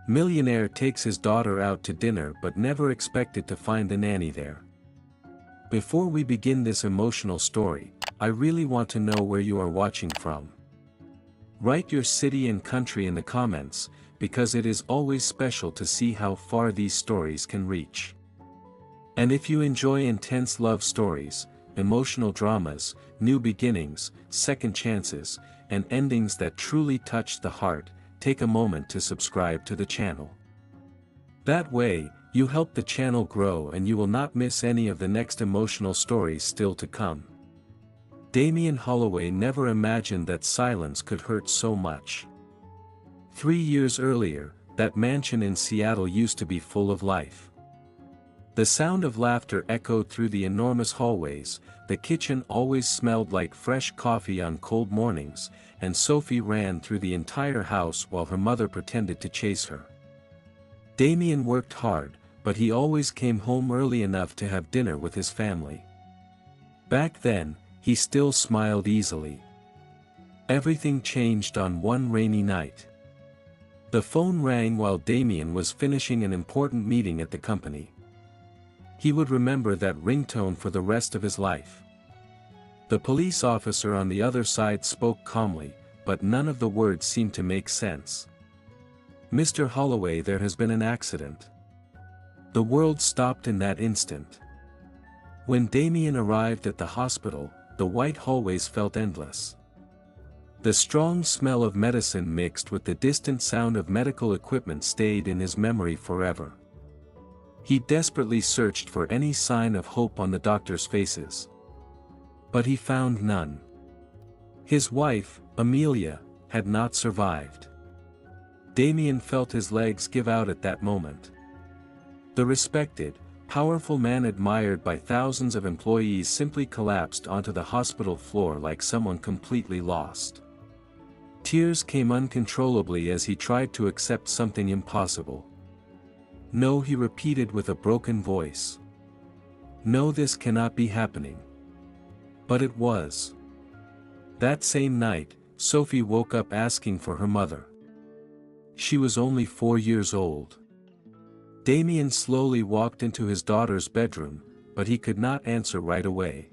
Millionaire takes his daughter out to dinner but never expected to find the nanny there. Before we begin this emotional story, I really want to know where you are watching from. Write your city and country in the comments, because it is always special to see how far these stories can reach. And if you enjoy intense love stories, emotional dramas, new beginnings, second chances, and endings that truly touch the heart, take a moment to subscribe to the channel. That way, you help the channel grow and you will not miss any of the next emotional stories still to come. Damien Holloway never imagined that silence could hurt so much. 3 years earlier, that mansion in Seattle used to be full of life. The sound of laughter echoed through the enormous hallways, the kitchen always smelled like fresh coffee on cold mornings, and Sophie ran through the entire house while her mother pretended to chase her. Damien worked hard, but he always came home early enough to have dinner with his family. Back then, he still smiled easily. Everything changed on one rainy night. The phone rang while Damien was finishing an important meeting at the company. He would remember that ringtone for the rest of his life. The police officer on the other side spoke calmly, but none of the words seemed to make sense. "Mr. Holloway, there has been an accident." The world stopped in that instant. When Damien arrived at the hospital, the white hallways felt endless. The strong smell of medicine mixed with the distant sound of medical equipment stayed in his memory forever. He desperately searched for any sign of hope on the doctors' faces. But he found none. His wife, Amelia, had not survived. Damien felt his legs give out at that moment. The respected, powerful man admired by thousands of employees simply collapsed onto the hospital floor like someone completely lost. Tears came uncontrollably as he tried to accept something impossible. "No," he repeated with a broken voice. "No, this cannot be happening." But it was. That same night, Sophie woke up asking for her mother. She was only 4 years old. Damien slowly walked into his daughter's bedroom, but he could not answer right away.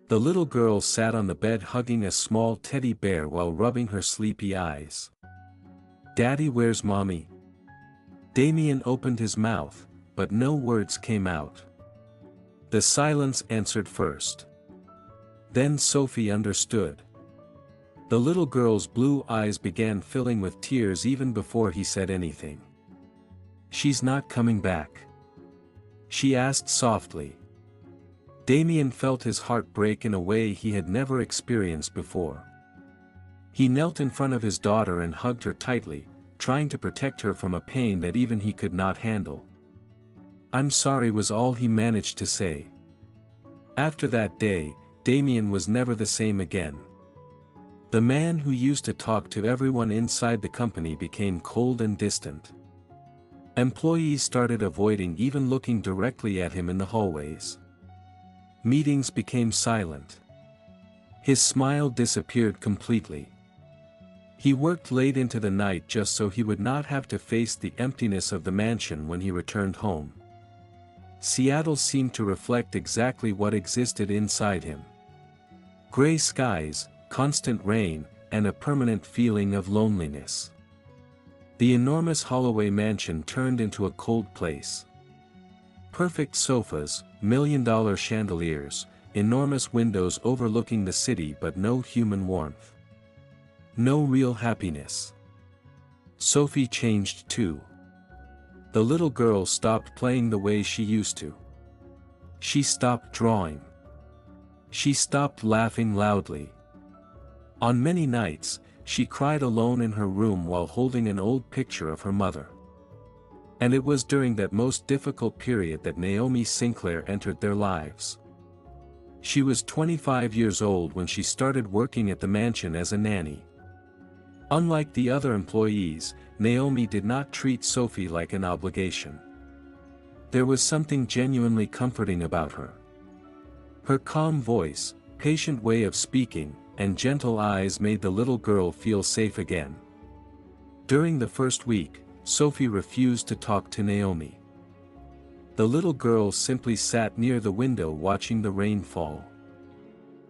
The little girl sat on the bed hugging a small teddy bear while rubbing her sleepy eyes. "Daddy, where's Mommy?" Damien opened his mouth, but no words came out. The silence answered first. Then Sophie understood. The little girl's blue eyes began filling with tears even before he said anything. "She's not coming back?" she asked softly. Damien felt his heart break in a way he had never experienced before. He knelt in front of his daughter and hugged her tightly, trying to protect her from a pain that even he could not handle. "I'm sorry," was all he managed to say. After that day, Damien was never the same again. The man who used to talk to everyone inside the company became cold and distant. Employees started avoiding even looking directly at him in the hallways. Meetings became silent. His smile disappeared completely. He worked late into the night just so he would not have to face the emptiness of the mansion when he returned home. Seattle seemed to reflect exactly what existed inside him. Gray skies, constant rain, and a permanent feeling of loneliness. The enormous Holloway mansion turned into a cold place. Perfect sofas, million-dollar chandeliers, enormous windows overlooking the city, but no human warmth. No real happiness. Sophie changed too. The little girl stopped playing the way she used to. She stopped drawing. She stopped laughing loudly. On many nights, she cried alone in her room while holding an old picture of her mother. And it was during that most difficult period that Naomi Sinclair entered their lives. She was 25 years old when she started working at the mansion as a nanny. Unlike the other employees, Naomi did not treat Sophie like an obligation. There was something genuinely comforting about her. Her calm voice, patient way of speaking, and gentle eyes made the little girl feel safe again. During the first week, Sophie refused to talk to Naomi. The little girl simply sat near the window watching the rain fall.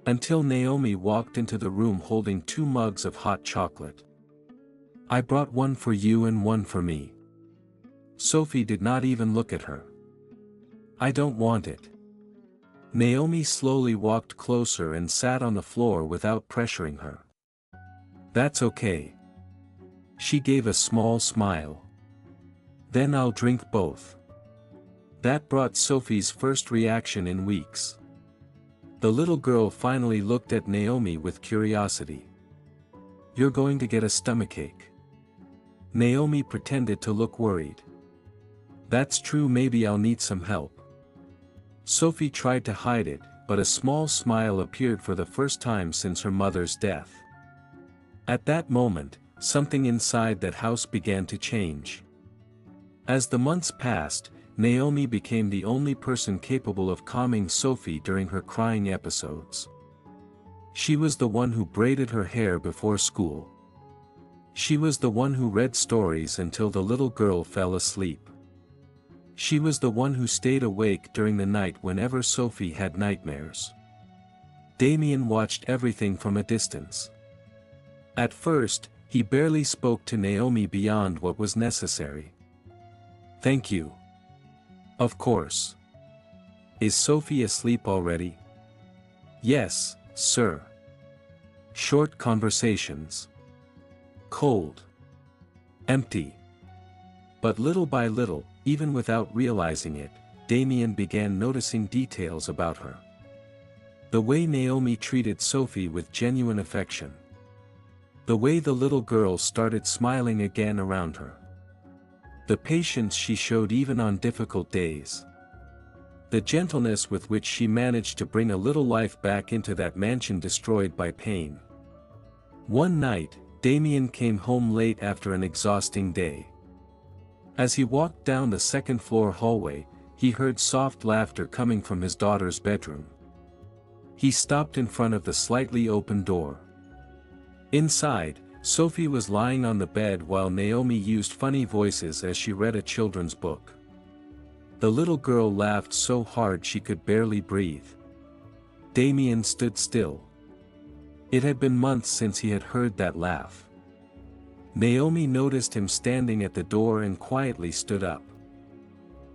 Until Naomi walked into the room holding 2 mugs of hot chocolate. "I brought one for you and one for me." Sophie did not even look at her. "I don't want it." Naomi slowly walked closer and sat on the floor without pressuring her. "That's okay." She gave a small smile. "Then I'll drink both." That brought Sophie's first reaction in weeks. The little girl finally looked at Naomi with curiosity. "You're going to get a stomachache." Naomi pretended to look worried. "That's true, maybe I'll need some help." Sophie tried to hide it, but a small smile appeared for the first time since her mother's death. At that moment, something inside that house began to change. As the months passed, Naomi became the only person capable of calming Sophie during her crying episodes. She was the one who braided her hair before school. She was the one who read stories until the little girl fell asleep. She was the one who stayed awake during the night whenever Sophie had nightmares. Damien watched everything from a distance. At first, he barely spoke to Naomi beyond what was necessary. "Thank you." "Of course." "Is Sophie asleep already?" "Yes, sir." Short conversations. Cold. Empty. But little by little, even without realizing it, Damien began noticing details about her. The way Naomi treated Sophie with genuine affection. The way the little girl started smiling again around her. The patience she showed even on difficult days. The gentleness with which she managed to bring a little life back into that mansion destroyed by pain. One night, Damien came home late after an exhausting day. As he walked down the second-floor hallway, he heard soft laughter coming from his daughter's bedroom. He stopped in front of the slightly open door. Inside, Sophie was lying on the bed while Naomi used funny voices as she read a children's book. The little girl laughed so hard she could barely breathe. Damien stood still. It had been months since he had heard that laugh. Naomi noticed him standing at the door and quietly stood up.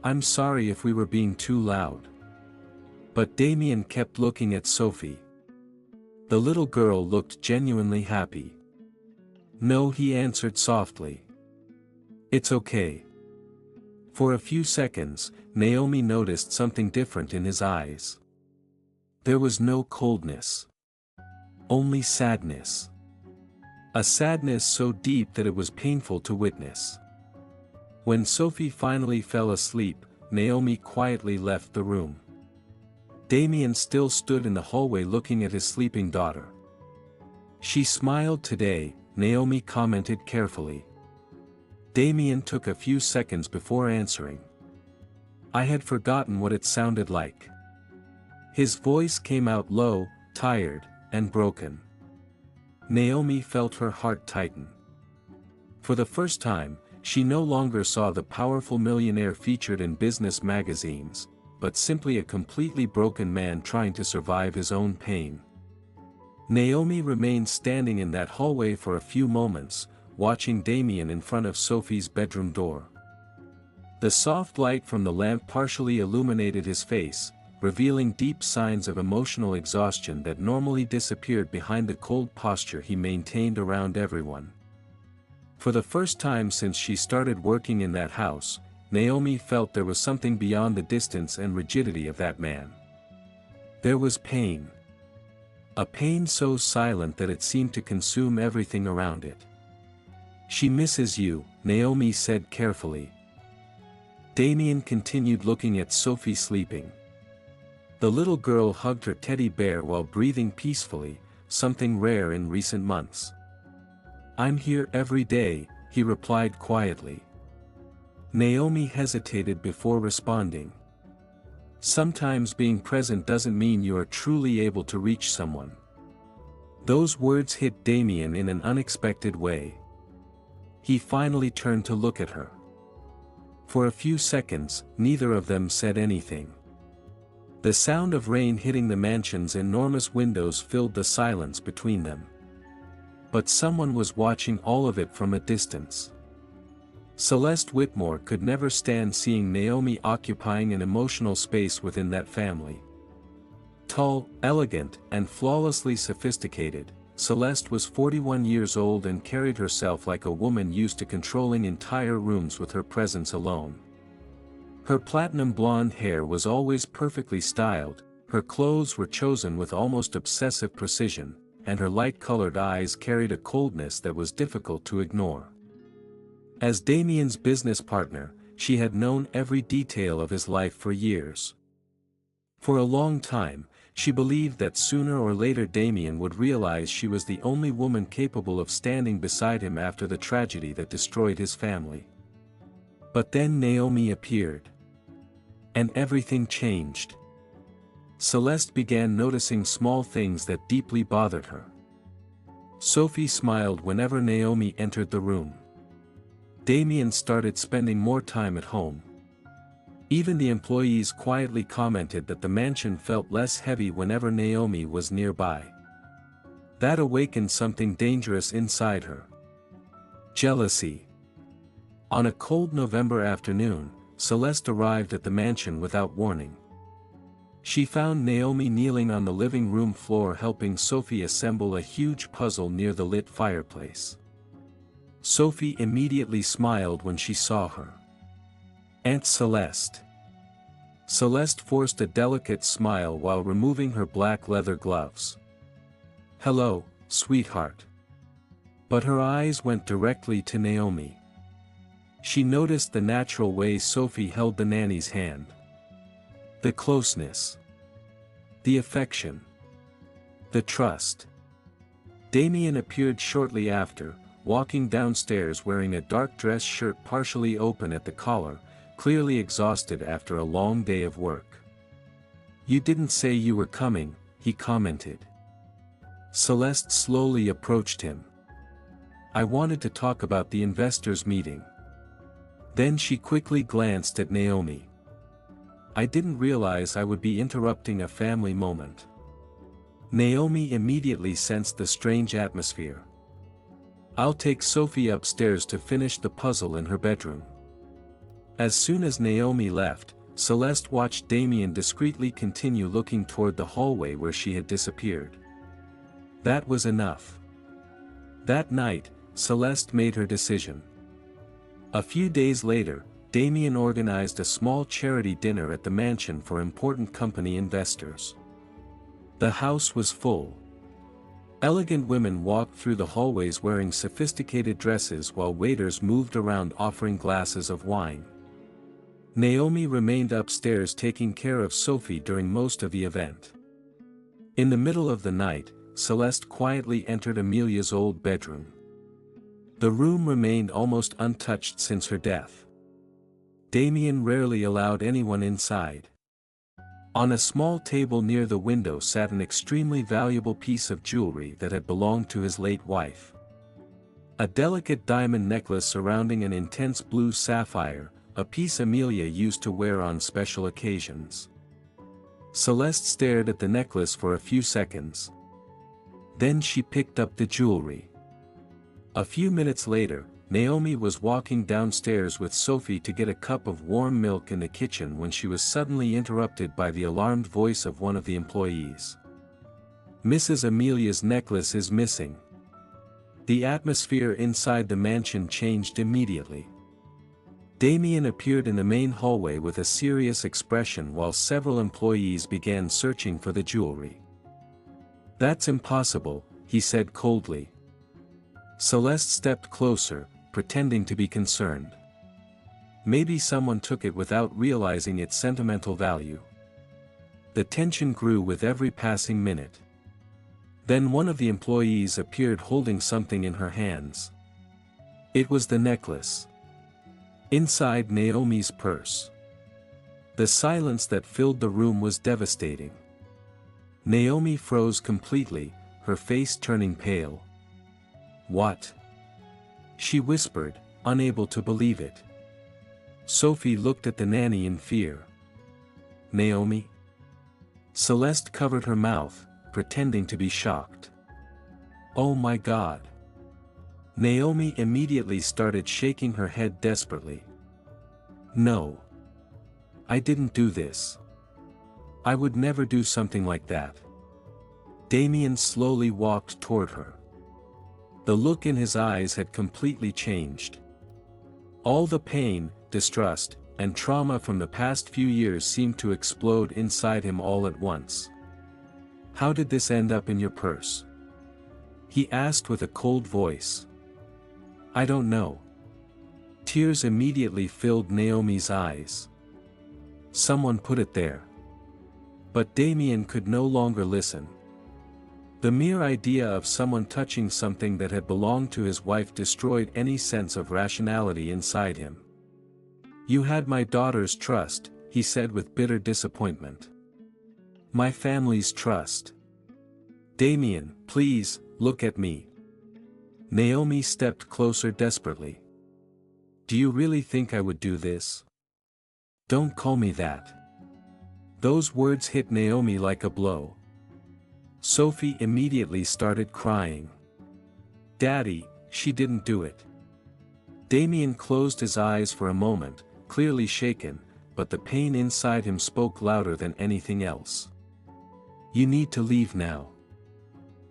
"I'm sorry if we were being too loud." But Damien kept looking at Sophie. The little girl looked genuinely happy. "No," he answered softly. "It's okay." For a few seconds, Naomi noticed something different in his eyes. There was no coldness. Only sadness. A sadness so deep that it was painful to witness. When Sophie finally fell asleep, Naomi quietly left the room. Damien still stood in the hallway looking at his sleeping daughter. "She smiled today," Naomi commented carefully. Damien took a few seconds before answering. "I had forgotten what it sounded like." His voice came out low, tired, and broken. Naomi felt her heart tighten. For the first time, she no longer saw the powerful millionaire featured in business magazines, but simply a completely broken man trying to survive his own pain. Naomi remained standing in that hallway for a few moments, watching Damien in front of Sophie's bedroom door. The soft light from the lamp partially illuminated his face, revealing deep signs of emotional exhaustion that normally disappeared behind the cold posture he maintained around everyone. For the first time since she started working in that house, Naomi felt there was something beyond the distance and rigidity of that man. There was pain. A pain so silent that it seemed to consume everything around it. "She misses you," Naomi said carefully. Damien continued looking at Sophie sleeping. The little girl hugged her teddy bear while breathing peacefully, something rare in recent months. "I'm here every day," he replied quietly. Naomi hesitated before responding. Sometimes being present doesn't mean you are truly able to reach someone. Those words hit Damien in an unexpected way. he finally turned to look at her. For a few seconds, neither of them said anything. The sound of rain hitting the mansion's enormous windows filled the silence between them. But someone was watching all of it from a distance. Celeste Whitmore could never stand seeing Naomi occupying an emotional space within that family. Tall, elegant, and flawlessly sophisticated, Celeste was 41 years old and carried herself like a woman used to controlling entire rooms with her presence alone. Her platinum blonde hair was always perfectly styled, her clothes were chosen with almost obsessive precision, and her light-colored eyes carried a coldness that was difficult to ignore. As Damien's business partner, she had known every detail of his life for years. For a long time, she believed that sooner or later Damien would realize she was the only woman capable of standing beside him after the tragedy that destroyed his family. But then Naomi appeared. And everything changed. Celeste began noticing small things that deeply bothered her. Sophie smiled whenever Naomi entered the room. Damien started spending more time at home. Even the employees quietly commented that the mansion felt less heavy whenever Naomi was nearby. That awakened something dangerous inside her. Jealousy. On a cold November afternoon, Celeste arrived at the mansion without warning. She found Naomi kneeling on the living room floor helping Sophie assemble a huge puzzle near the lit fireplace. Sophie immediately smiled when she saw her. Aunt Celeste. Celeste forced a delicate smile while removing her black leather gloves. "Hello, sweetheart." But her eyes went directly to Naomi. She noticed the natural way Sophie held the nanny's hand. The closeness. The affection. The trust. Damien appeared shortly after, walking downstairs wearing a dark dress shirt partially open at the collar, clearly exhausted after a long day of work. "You didn't say you were coming," he commented. Celeste slowly approached him. "I wanted to talk about the investors' meeting." Then she quickly glanced at Naomi. "I didn't realize I would be interrupting a family moment." Naomi immediately sensed the strange atmosphere. "I'll take Sophie upstairs to finish the puzzle in her bedroom." As soon as Naomi left, Celeste watched Damien discreetly continue looking toward the hallway where she had disappeared. That was enough. That night, Celeste made her decision. A few days later, Damien organized a small charity dinner at the mansion for important company investors. The house was full. Elegant women walked through the hallways wearing sophisticated dresses while waiters moved around offering glasses of wine. Naomi remained upstairs taking care of Sophie during most of the event. In the middle of the night, Celeste quietly entered Amelia's old bedroom. The room remained almost untouched since her death. Damien rarely allowed anyone inside. On a small table near the window sat an extremely valuable piece of jewelry that had belonged to his late wife. A delicate diamond necklace surrounding an intense blue sapphire, a piece Amelia used to wear on special occasions. Celeste stared at the necklace for a few seconds. Then she picked up the jewelry. A few minutes later, Naomi was walking downstairs with Sophie to get a cup of warm milk in the kitchen when she was suddenly interrupted by the alarmed voice of one of the employees. "Mrs. Amelia's necklace is missing." The atmosphere inside the mansion changed immediately. Damien appeared in the main hallway with a serious expression while several employees began searching for the jewelry. "That's impossible," he said coldly. Celeste stepped closer, pretending to be concerned. "Maybe someone took it without realizing its sentimental value." The tension grew with every passing minute. Then one of the employees appeared holding something in her hands. It was the necklace. Inside Naomi's purse. The silence that filled the room was devastating. Naomi froze completely, her face turning pale. "What?" she whispered, unable to believe it. Sophie looked at the nanny in fear. Naomi? Celeste covered her mouth, pretending to be shocked. Oh my God. Naomi immediately started shaking her head desperately. No. I didn't do this. I would never do something like that. Damien slowly walked toward her. The look in his eyes had completely changed. All the pain, distrust, and trauma from the past few years seemed to explode inside him all at once. How did this end up in your purse? He asked with a cold voice. I don't know. Tears immediately filled Naomi's eyes. Someone put it there. But Damien could no longer listen. The mere idea of someone touching something that had belonged to his wife destroyed any sense of rationality inside him. You had my daughter's trust, he said with bitter disappointment. My family's trust. Damien, please, look at me. Naomi stepped closer desperately. Do you really think I would do this? Don't call me that. Those words hit Naomi like a blow. Sophie immediately started crying. Daddy, she didn't do it. Damien closed his eyes for a moment, clearly shaken, but the pain inside him spoke louder than anything else. You need to leave now.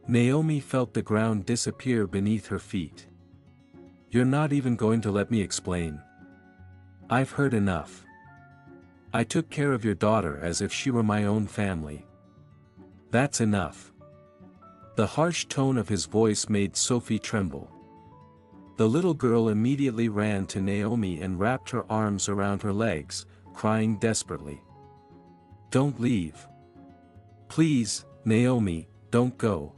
Naomi felt the ground disappear beneath her feet. You're not even going to let me explain. I've heard enough. I took care of your daughter as if she were my own family. That's enough. The harsh tone of his voice made Sophie tremble. The little girl immediately ran to Naomi and wrapped her arms around her legs, crying desperately. Don't leave. Please, Naomi, don't go.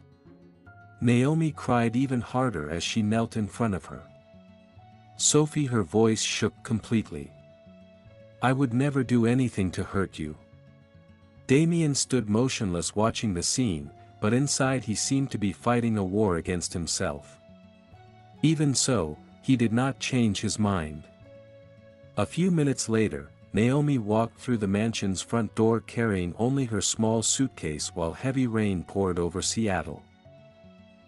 Naomi cried even harder as she knelt in front of her. Sophie, her voice shook completely. I would never do anything to hurt you. Damien stood motionless watching the scene, but inside he seemed to be fighting a war against himself. Even so, he did not change his mind. A few minutes later, Naomi walked through the mansion's front door carrying only her small suitcase while heavy rain poured over Seattle.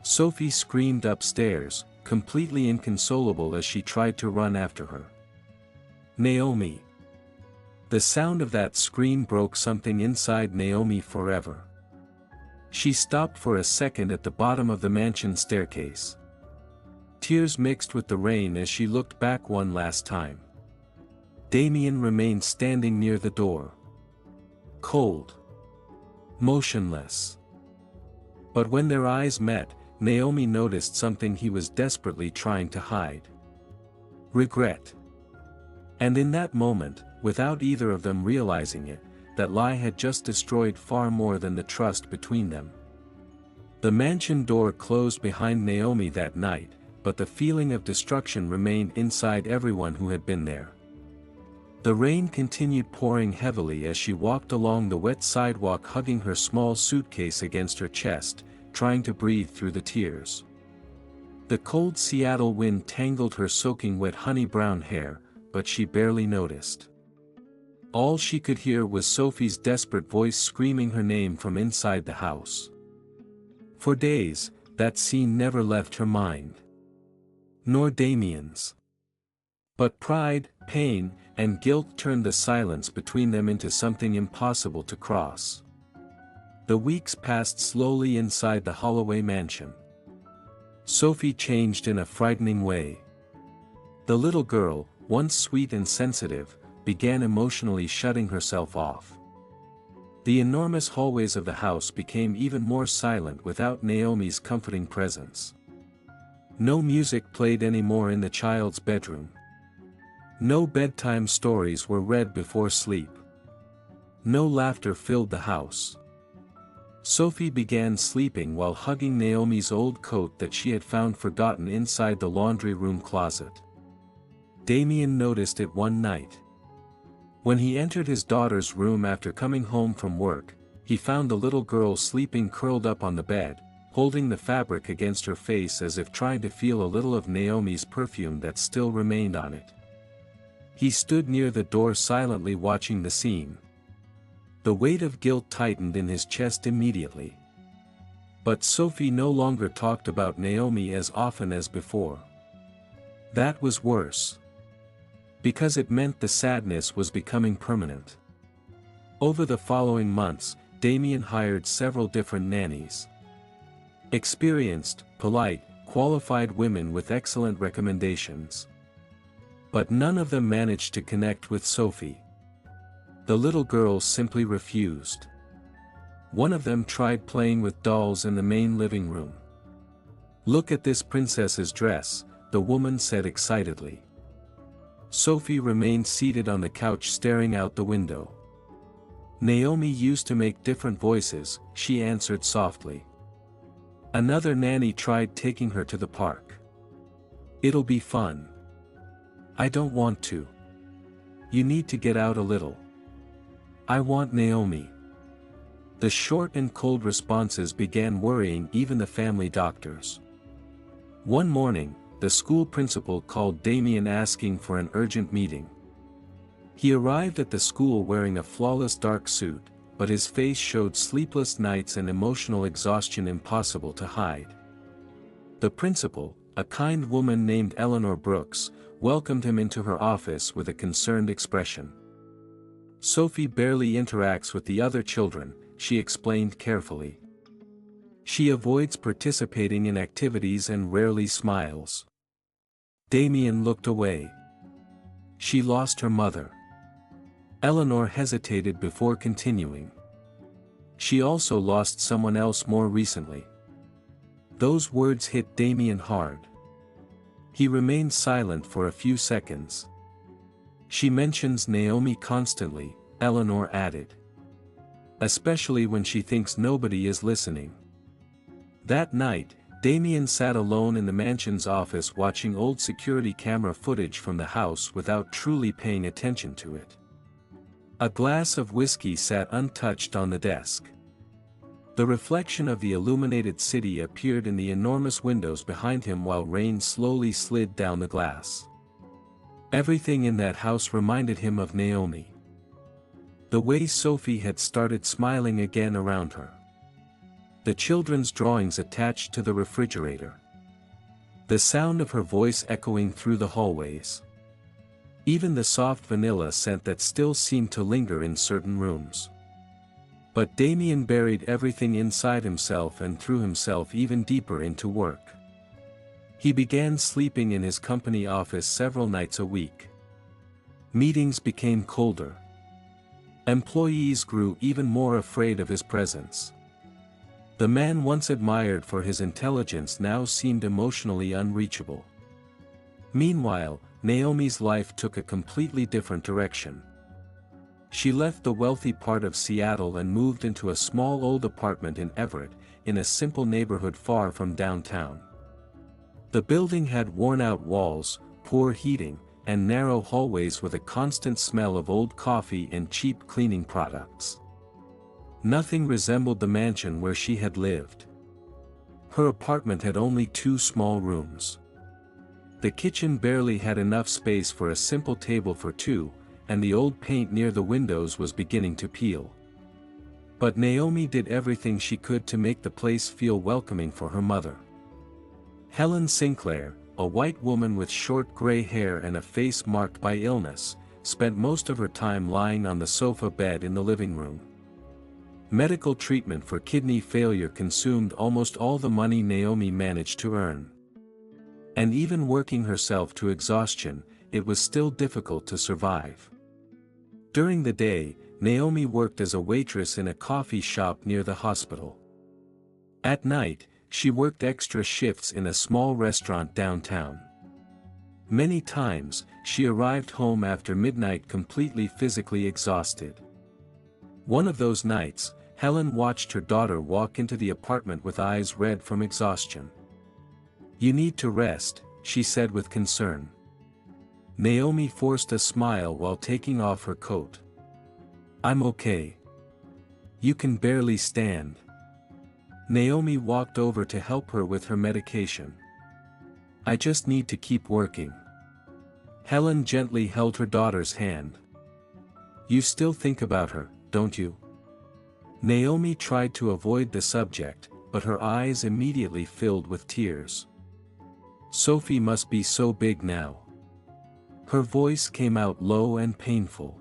Sophie screamed upstairs, completely inconsolable as she tried to run after her. Naomi. The sound of that scream broke something inside Naomi forever. She stopped for a second at the bottom of the mansion staircase. Tears mixed with the rain as she looked back one last time. Damien remained standing near the door. Cold. Motionless. But when their eyes met, Naomi noticed something he was desperately trying to hide. Regret. And in that moment, without either of them realizing it, that lie had just destroyed far more than the trust between them. The mansion door closed behind Naomi that night, but the feeling of destruction remained inside everyone who had been there. The rain continued pouring heavily as she walked along the wet sidewalk hugging her small suitcase against her chest, trying to breathe through the tears. The cold Seattle wind tangled her soaking wet honey-brown hair, but she barely noticed. All she could hear was Sophie's desperate voice screaming her name from inside the house. For days, that scene never left her mind. Nor Damien's. But pride, pain, and guilt turned the silence between them into something impossible to cross. The weeks passed slowly inside the Holloway mansion. Sophie changed in a frightening way. The little girl, once sweet and sensitive, began emotionally shutting herself off. The enormous hallways of the house became even more silent without Naomi's comforting presence. No music played anymore in the child's bedroom. No bedtime stories were read before sleep. No laughter filled the house. Sophie began sleeping while hugging Naomi's old coat that she had found forgotten inside the laundry room closet. Damien noticed it one night. When he entered his daughter's room after coming home from work, he found the little girl sleeping curled up on the bed, holding the fabric against her face as if trying to feel a little of Naomi's perfume that still remained on it. He stood near the door silently watching the scene. The weight of guilt tightened in his chest immediately. But Sophie no longer talked about Naomi as often as before. That was worse. Because it meant the sadness was becoming permanent. Over the following months, Damien hired several different nannies. Experienced, polite, qualified women with excellent recommendations. But none of them managed to connect with Sophie. The little girls simply refused. One of them tried playing with dolls in the main living room. "Look at this princess's dress," the woman said excitedly. Sophie remained seated on the couch staring out the window. "Naomi used to make different voices," she answered softly. Another nanny tried taking her to the park. "It'll be fun." "I don't want to." "You need to get out a little." "I want Naomi." The short and cold responses began worrying even the family doctors. One morning, the school principal called Damien asking for an urgent meeting. He arrived at the school wearing a flawless dark suit, but his face showed sleepless nights and emotional exhaustion impossible to hide. The principal, a kind woman named Eleanor Brooks, welcomed him into her office with a concerned expression. "Sophie barely interacts with the other children," she explained carefully. "She avoids participating in activities and rarely smiles." Damien looked away. "She lost her mother." Eleanor hesitated before continuing. "She also lost someone else more recently." Those words hit Damien hard. He remained silent for a few seconds. "She mentions Naomi constantly," Eleanor added. "Especially when she thinks nobody is listening." That night, Damien sat alone in the mansion's office watching old security camera footage from the house without truly paying attention to it. A glass of whiskey sat untouched on the desk. The reflection of the illuminated city appeared in the enormous windows behind him while rain slowly slid down the glass. Everything in that house reminded him of Naomi. The way Sophie had started smiling again around her. The children's drawings attached to the refrigerator. The sound of her voice echoing through the hallways. Even the soft vanilla scent that still seemed to linger in certain rooms. But Damien buried everything inside himself and threw himself even deeper into work. He began sleeping in his company office several nights a week. Meetings became colder. Employees grew even more afraid of his presence. The man once admired for his intelligence now seemed emotionally unreachable. Meanwhile, Naomi's life took a completely different direction. She left the wealthy part of Seattle and moved into a small old apartment in Everett, in a simple neighborhood far from downtown. The building had worn-out walls, poor heating, and narrow hallways with a constant smell of old coffee and cheap cleaning products. Nothing resembled the mansion where she had lived. Her apartment had only 2 small rooms. The kitchen barely had enough space for a simple table for 2, and the old paint near the windows was beginning to peel. But Naomi did everything she could to make the place feel welcoming for her mother. Helen Sinclair, a white woman with short gray hair and a face marked by illness, spent most of her time lying on the sofa bed in the living room. Medical treatment for kidney failure consumed almost all the money Naomi managed to earn. And even working herself to exhaustion, it was still difficult to survive. During the day, Naomi worked as a waitress in a coffee shop near the hospital. At night, she worked extra shifts in a small restaurant downtown. Many times, she arrived home after midnight completely physically exhausted. One of those nights, Helen watched her daughter walk into the apartment with eyes red from exhaustion. "You need to rest," she said with concern. Naomi forced a smile while taking off her coat. "I'm okay." "You can barely stand." Naomi walked over to help her with her medication. I just need to keep working. Helen gently held her daughter's hand. You still think about her, don't you? Naomi tried to avoid the subject, but her eyes immediately filled with tears. Sophie must be so big now. Her voice came out low and painful.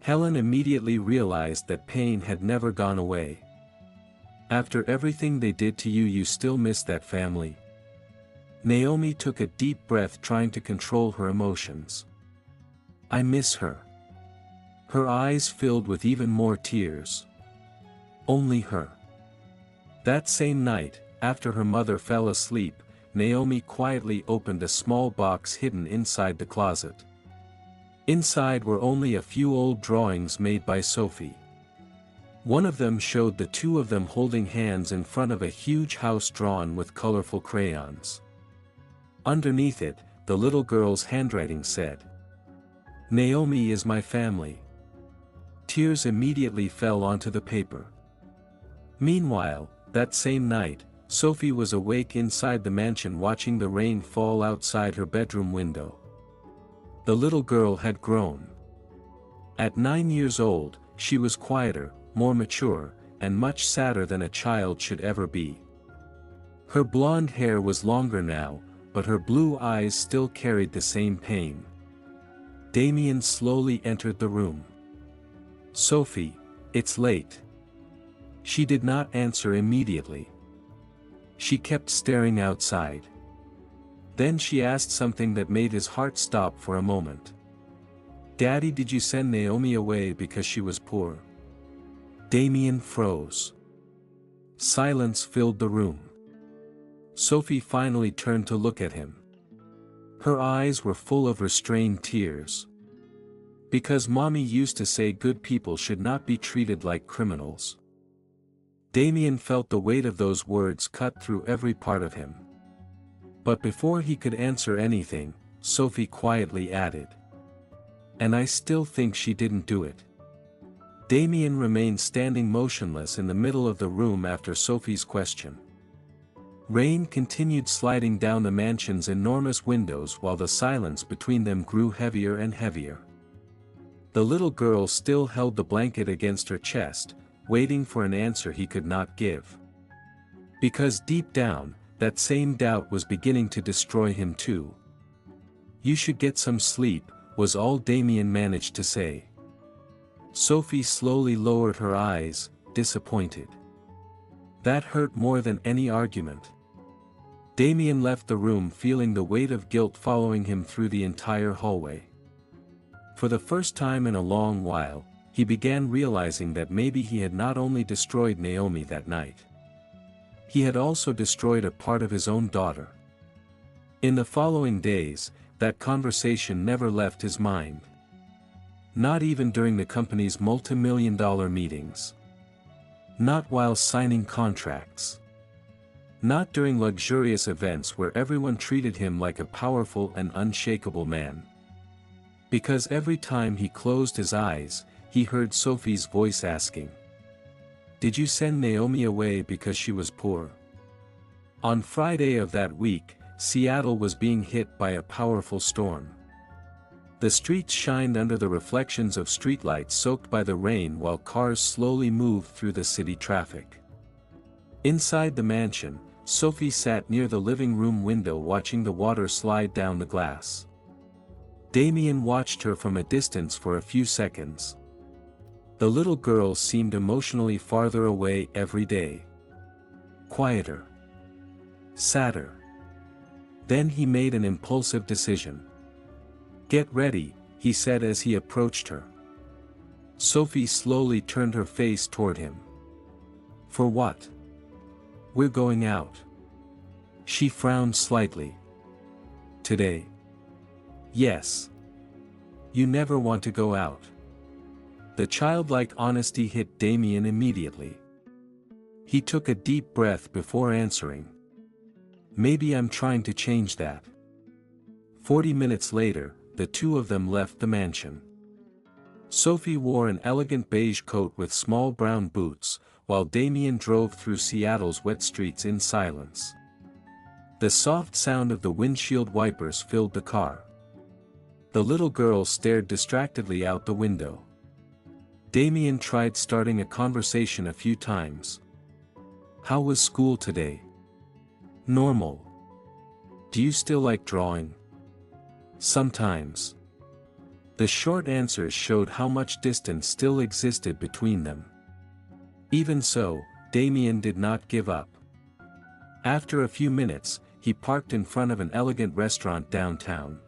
Helen immediately realized that pain had never gone away. After everything they did to you, you still miss that family? Naomi took a deep breath, trying to control her emotions. I miss her. Her eyes filled with even more tears. Only her. That same night, after her mother fell asleep, Naomi quietly opened a small box hidden inside the closet. Inside were only a few old drawings made by Sophie. One of them showed the two of them holding hands in front of a huge house drawn with colorful crayons. Underneath it, the little girl's handwriting said, "Naomi is my family." Tears immediately fell onto the paper. Meanwhile, that same night, Sophie was awake inside the mansion watching the rain fall outside her bedroom window. The little girl had grown. At 9 years old, she was quieter, more mature, and much sadder than a child should ever be. Her blonde hair was longer now, but her blue eyes still carried the same pain. Damien slowly entered the room. "Sophie, it's late." She did not answer immediately. She kept staring outside. Then she asked something that made his heart stop for a moment. "Daddy, did you send Naomi away because she was poor?" Damien froze. Silence filled the room. Sophie finally turned to look at him. Her eyes were full of restrained tears. "Because Mommy used to say good people should not be treated like criminals." Damien felt the weight of those words cut through every part of him. But before he could answer anything, Sophie quietly added, "And I still think she didn't do it." Damien remained standing motionless in the middle of the room after Sophie's question. Rain continued sliding down the mansion's enormous windows while the silence between them grew heavier and heavier. The little girl still held the blanket against her chest, waiting for an answer he could not give. Because deep down, that same doubt was beginning to destroy him too. "You should get some sleep," was all Damien managed to say. Sophie slowly lowered her eyes, disappointed. That hurt more than any argument. Damien left the room feeling the weight of guilt following him through the entire hallway. For the first time in a long while, he began realizing that maybe he had not only destroyed Naomi that night. He had also destroyed a part of his own daughter. In the following days, that conversation never left his mind. Not even during the company's multi-million-dollar meetings. Not while signing contracts. Not during luxurious events where everyone treated him like a powerful and unshakable man. Because every time he closed his eyes, he heard Sophie's voice asking, "Did you send Naomi away because she was poor?" On Friday of that week, Seattle was being hit by a powerful storm. The streets shined under the reflections of streetlights soaked by the rain while cars slowly moved through the city traffic. Inside the mansion, Sophie sat near the living room window watching the water slide down the glass. Damien watched her from a distance for a few seconds. The little girl seemed emotionally farther away every day. Quieter. Sadder. Then he made an impulsive decision. "Get ready," he said as he approached her. Sophie slowly turned her face toward him. "For what?" "We're going out." She frowned slightly. "Today?" "Yes." "You never want to go out." The childlike honesty hit Damien immediately. He took a deep breath before answering. "Maybe I'm trying to change that." 40 minutes later, the two of them left the mansion. Sophie wore an elegant beige coat with small brown boots, while Damien drove through Seattle's wet streets in silence. The soft sound of the windshield wipers filled the car. The little girl stared distractedly out the window. Damien tried starting a conversation a few times. "How was school today?" "Normal." "Do you still like drawing?" "Sometimes." The short answers showed how much distance still existed between them. Even so, Damien did not give up. After a few minutes, he parked in front of an elegant restaurant downtown.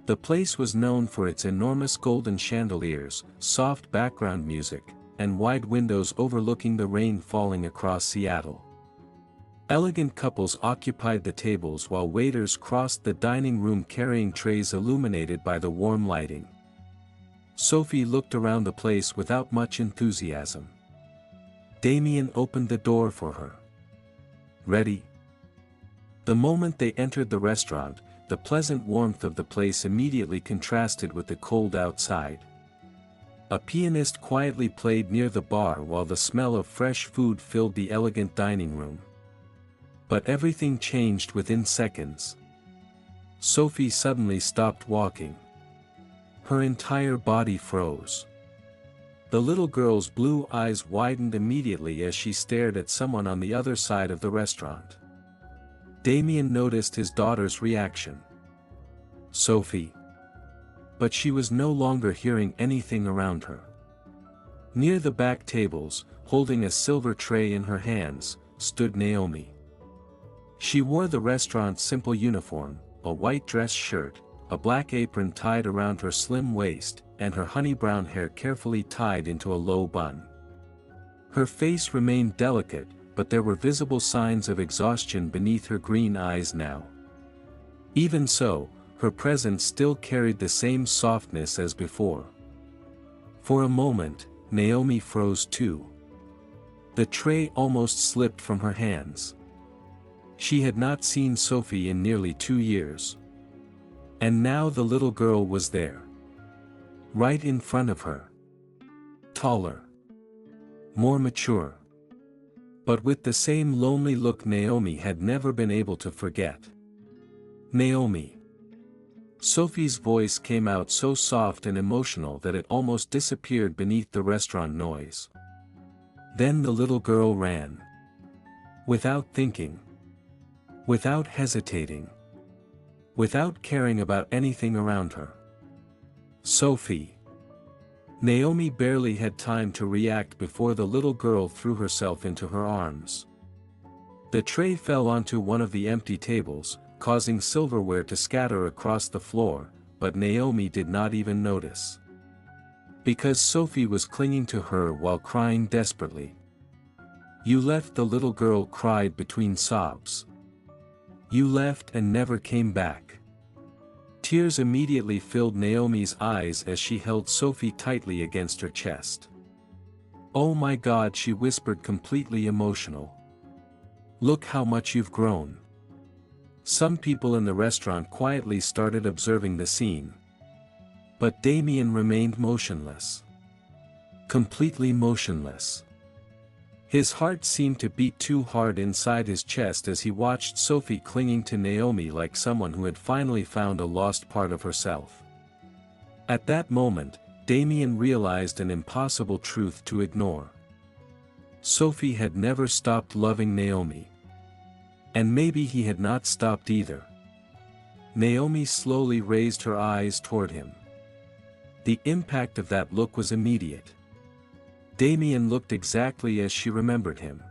The place was known for its enormous golden chandeliers, soft background music, and wide windows overlooking the rain falling across Seattle. Elegant couples occupied the tables while waiters crossed the dining room carrying trays illuminated by the warm lighting. Sophie looked around the place without much enthusiasm. Damien opened the door for her. "Ready?" The moment they entered the restaurant, the pleasant warmth of the place immediately contrasted with the cold outside. A pianist quietly played near the bar while the smell of fresh food filled the elegant dining room. But everything changed within seconds. Sophie suddenly stopped walking. Her entire body froze. The little girl's blue eyes widened immediately as she stared at someone on the other side of the restaurant. Damien noticed his daughter's reaction. "Sophie." But she was no longer hearing anything around her. Near the back tables, holding a silver tray in her hands, stood Naomi. She wore the restaurant's simple uniform, a white dress shirt, a black apron tied around her slim waist, and her honey brown hair carefully tied into a low bun. Her face remained delicate, but there were visible signs of exhaustion beneath her green eyes now. Even so, her presence still carried the same softness as before. For a moment, Naomi froze too. The tray almost slipped from her hands. She had not seen Sophie in nearly 2 years. And now the little girl was there. Right in front of her. Taller. More mature. But with the same lonely look Naomi had never been able to forget. "Naomi." Sophie's voice came out so soft and emotional that it almost disappeared beneath the restaurant noise. Then the little girl ran. Without thinking. Without hesitating. Without caring about anything around her. "Sophie." Naomi barely had time to react before the little girl threw herself into her arms. The tray fell onto one of the empty tables, causing silverware to scatter across the floor, but Naomi did not even notice. Because Sophie was clinging to her while crying desperately. "You left," the little girl cried between sobs. "You left and never came back." Tears immediately filled Naomi's eyes as she held Sophie tightly against her chest. "Oh my God," she whispered, completely emotional. "Look how much you've grown." Some people in the restaurant quietly started observing the scene. But Damien remained motionless. Completely motionless. His heart seemed to beat too hard inside his chest as he watched Sophie clinging to Naomi like someone who had finally found a lost part of herself. At that moment, Damien realized an impossible truth to ignore. Sophie had never stopped loving Naomi. And maybe he had not stopped either. Naomi slowly raised her eyes toward him. The impact of that look was immediate. Damien looked exactly as she remembered him.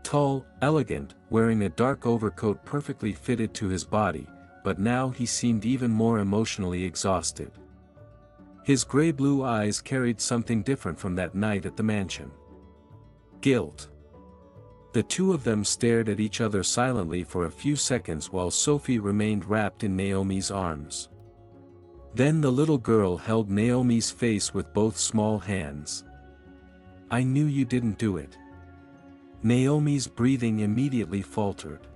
Tall, elegant, wearing a dark overcoat perfectly fitted to his body, but now he seemed even more emotionally exhausted. His gray-blue eyes carried something different from that night at the mansion. Guilt. The two of them stared at each other silently for a few seconds while Sophie remained wrapped in Naomi's arms. Then the little girl held Naomi's face with both small hands. "I knew you didn't do it." Naomi's breathing immediately faltered.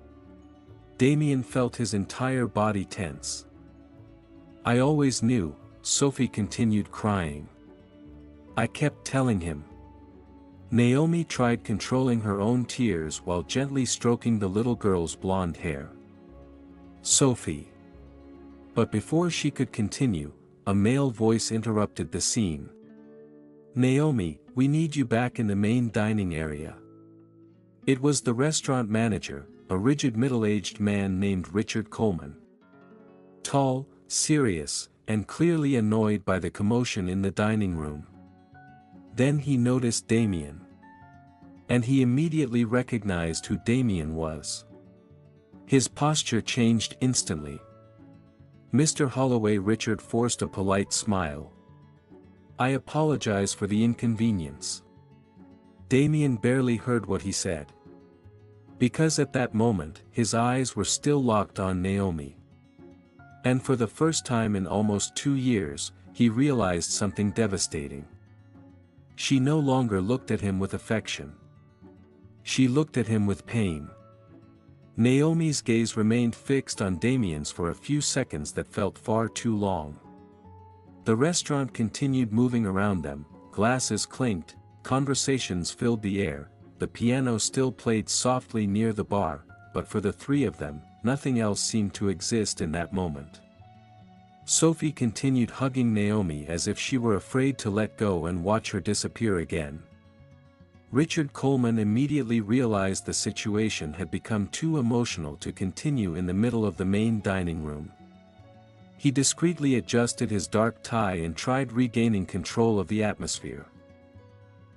Damien felt his entire body tense. "I always knew," Sophie continued crying. "I kept telling him." Naomi tried controlling her own tears while gently stroking the little girl's blonde hair. Sophie. But before she could continue, a male voice interrupted the scene. Naomi, we need you back in the main dining area. It was the restaurant manager, a rigid middle-aged man named Richard Coleman. Tall, serious, and clearly annoyed by the commotion in the dining room. Then he noticed Damien. And he immediately recognized who Damien was. His posture changed instantly. Mr. Holloway. Richard forced a polite smile. I apologize for the inconvenience. Damien barely heard what he said. Because at that moment, his eyes were still locked on Naomi. And for the first time in almost 2 years, he realized something devastating. She no longer looked at him with affection. She looked at him with pain. Naomi's gaze remained fixed on Damien's for a few seconds that felt far too long. The restaurant continued moving around them, glasses clinked, conversations filled the air, the piano still played softly near the bar, but for the three of them, nothing else seemed to exist in that moment. Sophie continued hugging Naomi as if she were afraid to let go and watch her disappear again. Richard Coleman immediately realized the situation had become too emotional to continue in the middle of the main dining room. He discreetly adjusted his dark tie and tried regaining control of the atmosphere.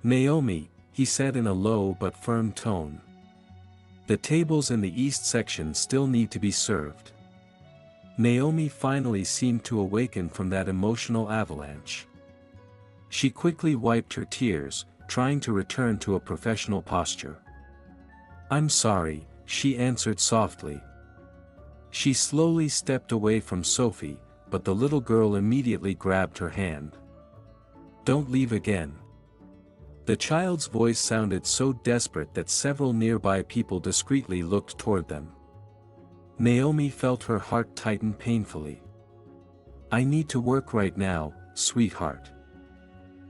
Naomi, he said in a low but firm tone. The tables in the east section still need to be served. Naomi finally seemed to awaken from that emotional avalanche. She quickly wiped her tears, trying to return to a professional posture. I'm sorry, she answered softly. She slowly stepped away from Sophie, but the little girl immediately grabbed her hand. Don't leave again. The child's voice sounded so desperate that several nearby people discreetly looked toward them. Naomi felt her heart tighten painfully. I need to work right now, sweetheart.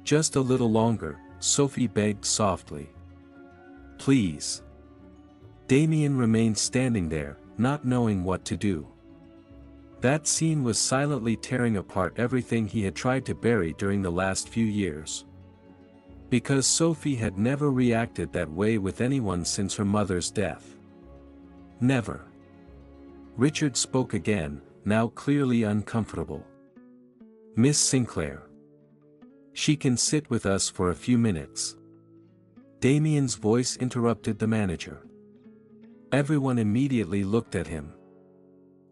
Just a little longer, Sophie begged softly. Please. Damien remained standing there, not knowing what to do. That scene was silently tearing apart everything he had tried to bury during the last few years. Because Sophie had never reacted that way with anyone since her mother's death. Never. Richard spoke again, now clearly uncomfortable. Miss Sinclair. She can sit with us for a few minutes. Damien's voice interrupted the manager. Everyone immediately looked at him.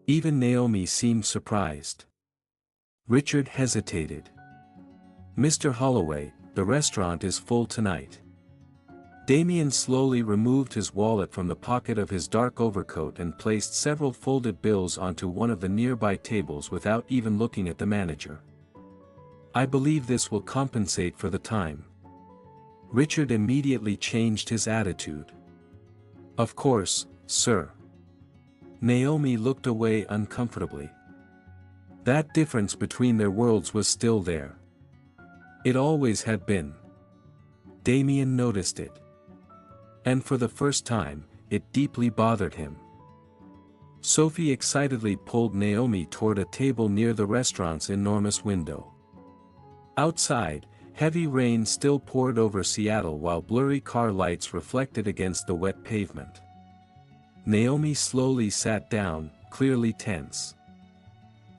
Even Naomi seemed surprised. Richard hesitated. Mr. Holloway, the restaurant is full tonight. Damien slowly removed his wallet from the pocket of his dark overcoat and placed several folded bills onto one of the nearby tables without even looking at the manager. I believe this will compensate for the time. Richard immediately changed his attitude. Of course, sir. Naomi looked away uncomfortably. That difference between their worlds was still there. It always had been. Damien noticed it. And for the first time, it deeply bothered him. Sophie excitedly pulled Naomi toward a table near the restaurant's enormous window. Outside, heavy rain still poured over Seattle while blurry car lights reflected against the wet pavement. Naomi slowly sat down, clearly tense.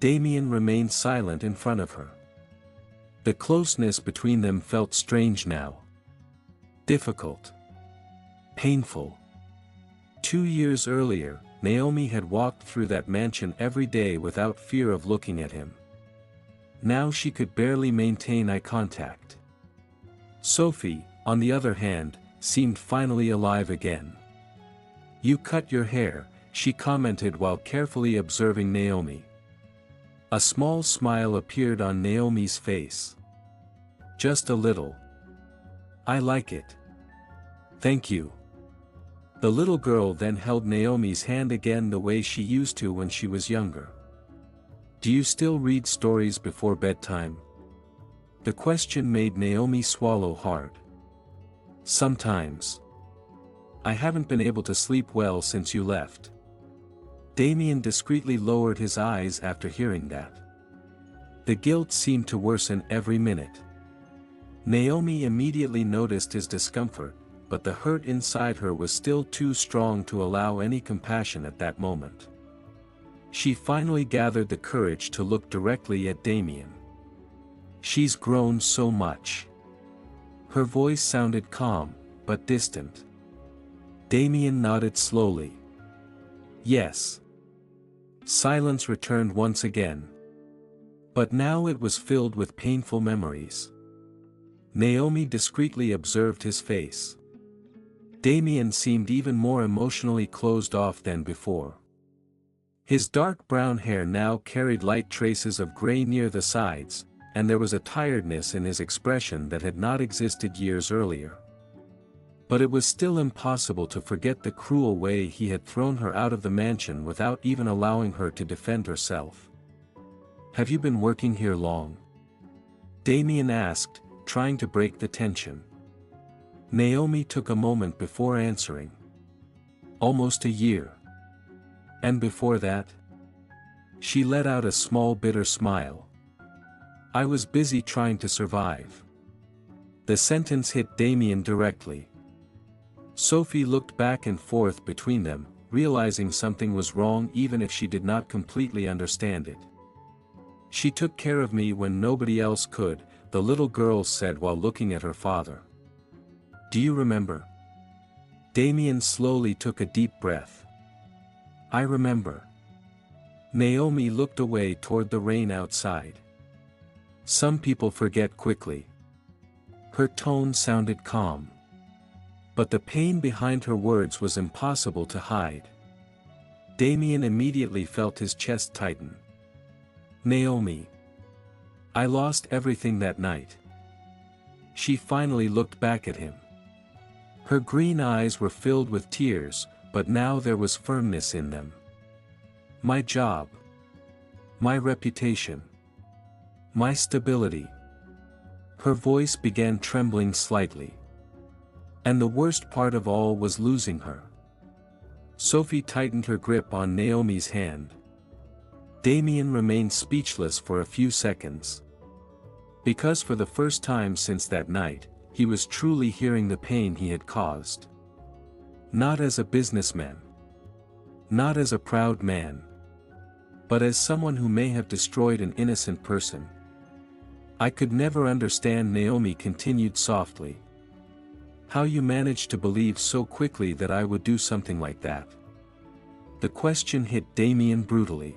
Damien remained silent in front of her. The closeness between them felt strange now. Difficult. Painful. 2 years earlier, Naomi had walked through that mansion every day without fear of looking at him. Now she could barely maintain eye contact. Sophie, on the other hand, seemed finally alive again. You cut your hair, she commented while carefully observing Naomi. A small smile appeared on Naomi's face. Just a little. I like it. Thank you. The little girl then held Naomi's hand again the way she used to when she was younger. Do you still read stories before bedtime? The question made Naomi swallow hard. Sometimes. I haven't been able to sleep well since you left. Damien discreetly lowered his eyes after hearing that. The guilt seemed to worsen every minute. Naomi immediately noticed his discomfort, but the hurt inside her was still too strong to allow any compassion at that moment. She finally gathered the courage to look directly at Damien. She's grown so much. Her voice sounded calm, but distant. Damien nodded slowly. Yes. Silence returned once again. But now it was filled with painful memories. Naomi discreetly observed his face. Damien seemed even more emotionally closed off than before. His dark brown hair now carried light traces of gray near the sides, and there was a tiredness in his expression that had not existed years earlier. But it was still impossible to forget the cruel way he had thrown her out of the mansion without even allowing her to defend herself. "Have you been working here long?" Damien asked, trying to break the tension. Naomi took a moment before answering. "Almost a year." "And before that?" She let out a small bitter smile. "I was busy trying to survive." The sentence hit Damien directly. Sophie looked back and forth between them, realizing something was wrong even if she did not completely understand it. "She took care of me when nobody else could," the little girl said while looking at her father. "Do you remember?" Damien slowly took a deep breath. "I remember." Naomi looked away toward the rain outside. "Some people forget quickly." Her tone sounded calm. But the pain behind her words was impossible to hide. Damien immediately felt his chest tighten. "Naomi. I lost everything that night." She finally looked back at him. Her green eyes were filled with tears, but now there was firmness in them. "My job. My reputation. My stability." Her voice began trembling slightly. "And the worst part of all was losing her." Sophie tightened her grip on Naomi's hand. Damien remained speechless for a few seconds. Because for the first time since that night, he was truly hearing the pain he had caused. Not as a businessman. Not as a proud man. But as someone who may have destroyed an innocent person. "I could never understand," Naomi continued softly. "How you managed to believe so quickly that I would do something like that." The question hit Damien brutally.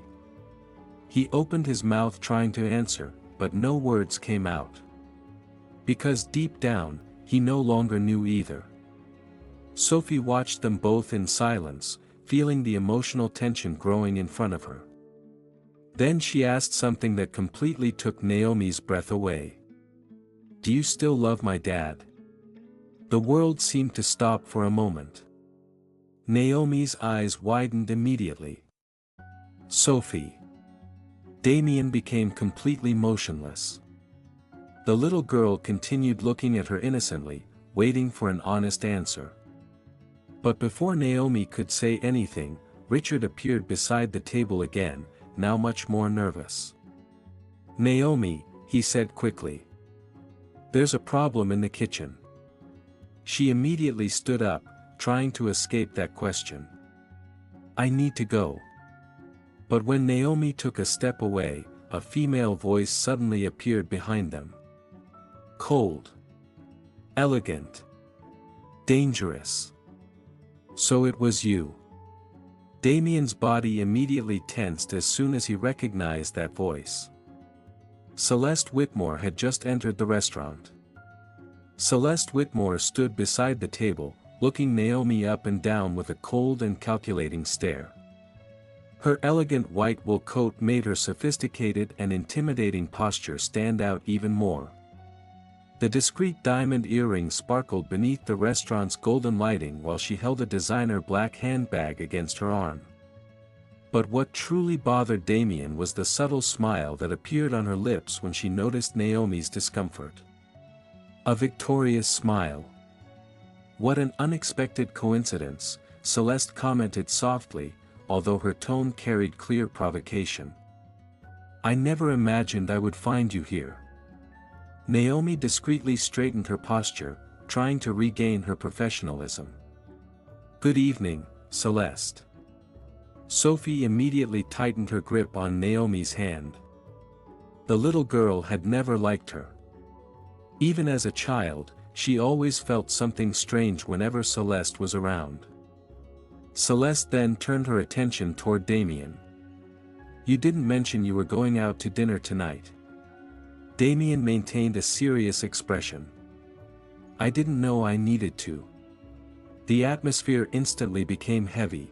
He opened his mouth trying to answer, but no words came out. Because deep down, he no longer knew either. Sophie watched them both in silence, feeling the emotional tension growing in front of her. Then she asked something that completely took Naomi's breath away. "Do you still love my dad?" The world seemed to stop for a moment. Naomi's eyes widened immediately. "Sophie." Damien became completely motionless. The little girl continued looking at her innocently, waiting for an honest answer. But before Naomi could say anything, Richard appeared beside the table again, now much more nervous. "Naomi," he said quickly. "There's a problem in the kitchen." She immediately stood up, trying to escape that question. "I need to go." But when Naomi took a step away, a female voice suddenly appeared behind them. Cold. Elegant. Dangerous. "So it was you." Damien's body immediately tensed as soon as he recognized that voice. Celeste Whitmore had just entered the restaurant. Celeste Whitmore stood beside the table, looking Naomi up and down with a cold and calculating stare. Her elegant white wool coat made her sophisticated and intimidating posture stand out even more. The discreet diamond earring sparkled beneath the restaurant's golden lighting while she held a designer black handbag against her arm. But what truly bothered Damien was the subtle smile that appeared on her lips when she noticed Naomi's discomfort. A victorious smile. What an unexpected coincidence, Celeste commented softly, although her tone carried clear provocation. I never imagined I would find you here. Naomi discreetly straightened her posture, trying to regain her professionalism. Good evening, Celeste. Sophie immediately tightened her grip on Naomi's hand. The little girl had never liked her. Even as a child, she always felt something strange whenever Celeste was around. Celeste then turned her attention toward Damien. You didn't mention you were going out to dinner tonight. Damien maintained a serious expression. I didn't know I needed to. The atmosphere instantly became heavy.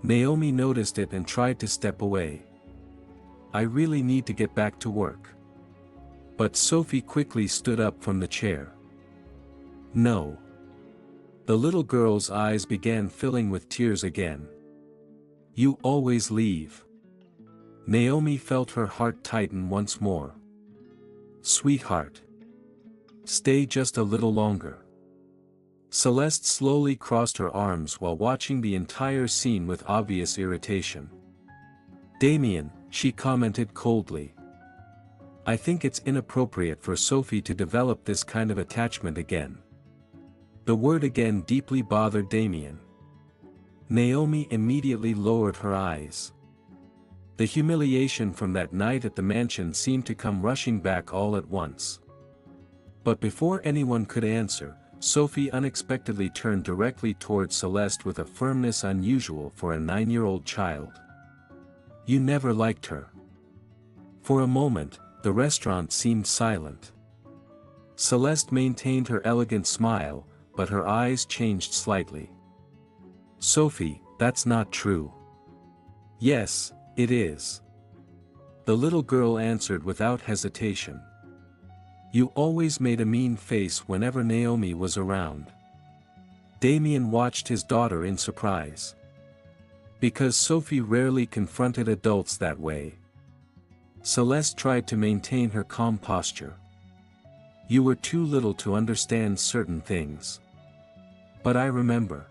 Naomi noticed it and tried to step away. I really need to get back to work. But Sophie quickly stood up from the chair. No. The little girl's eyes began filling with tears again. You always leave. Naomi felt her heart tighten once more. Sweetheart. Stay just a little longer. Celeste slowly crossed her arms while watching the entire scene with obvious irritation. Damien, she commented coldly. I think it's inappropriate for Sophie to develop this kind of attachment again. The word again deeply bothered Damien. Naomi immediately lowered her eyes. The humiliation from that night at the mansion seemed to come rushing back all at once. But before anyone could answer, Sophie unexpectedly turned directly toward Celeste with a firmness unusual for a 9-year-old child. You never liked her. For a moment, the restaurant seemed silent. Celeste maintained her elegant smile, but her eyes changed slightly. Sophie, that's not true. Yes, it is. The little girl answered without hesitation. You always made a mean face whenever Naomi was around. Damien watched his daughter in surprise. Because Sophie rarely confronted adults that way. Celeste tried to maintain her calm posture. You were too little to understand certain things. But I remember.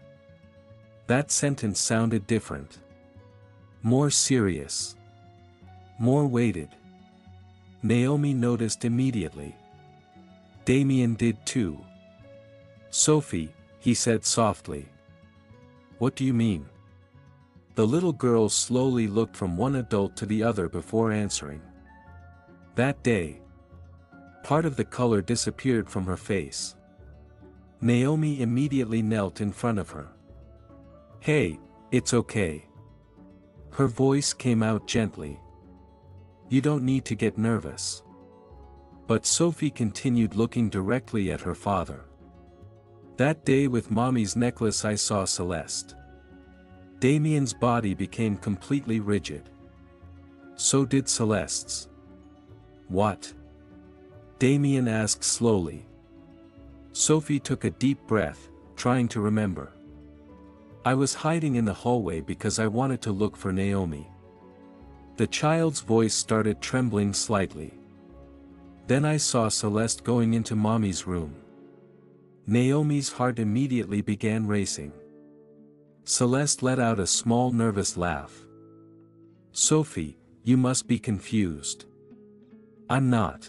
That sentence sounded different. More serious. More weighted. Naomi noticed immediately. Damien did too. Sophie, he said softly. What do you mean? The little girl slowly looked from one adult to the other before answering. That day. Part of the color disappeared from her face. Naomi immediately knelt in front of her. Hey, it's okay. Her voice came out gently. You don't need to get nervous. But Sophie continued looking directly at her father. That day with Mommy's necklace I saw Celeste. Damien's body became completely rigid. So did Celeste's. What? Damien asked slowly. Sophie took a deep breath, trying to remember. I was hiding in the hallway because I wanted to look for Naomi. The child's voice started trembling slightly. Then I saw Celeste going into Mommy's room. Naomi's heart immediately began racing. Celeste let out a small nervous laugh. Sophie, you must be confused. I'm not.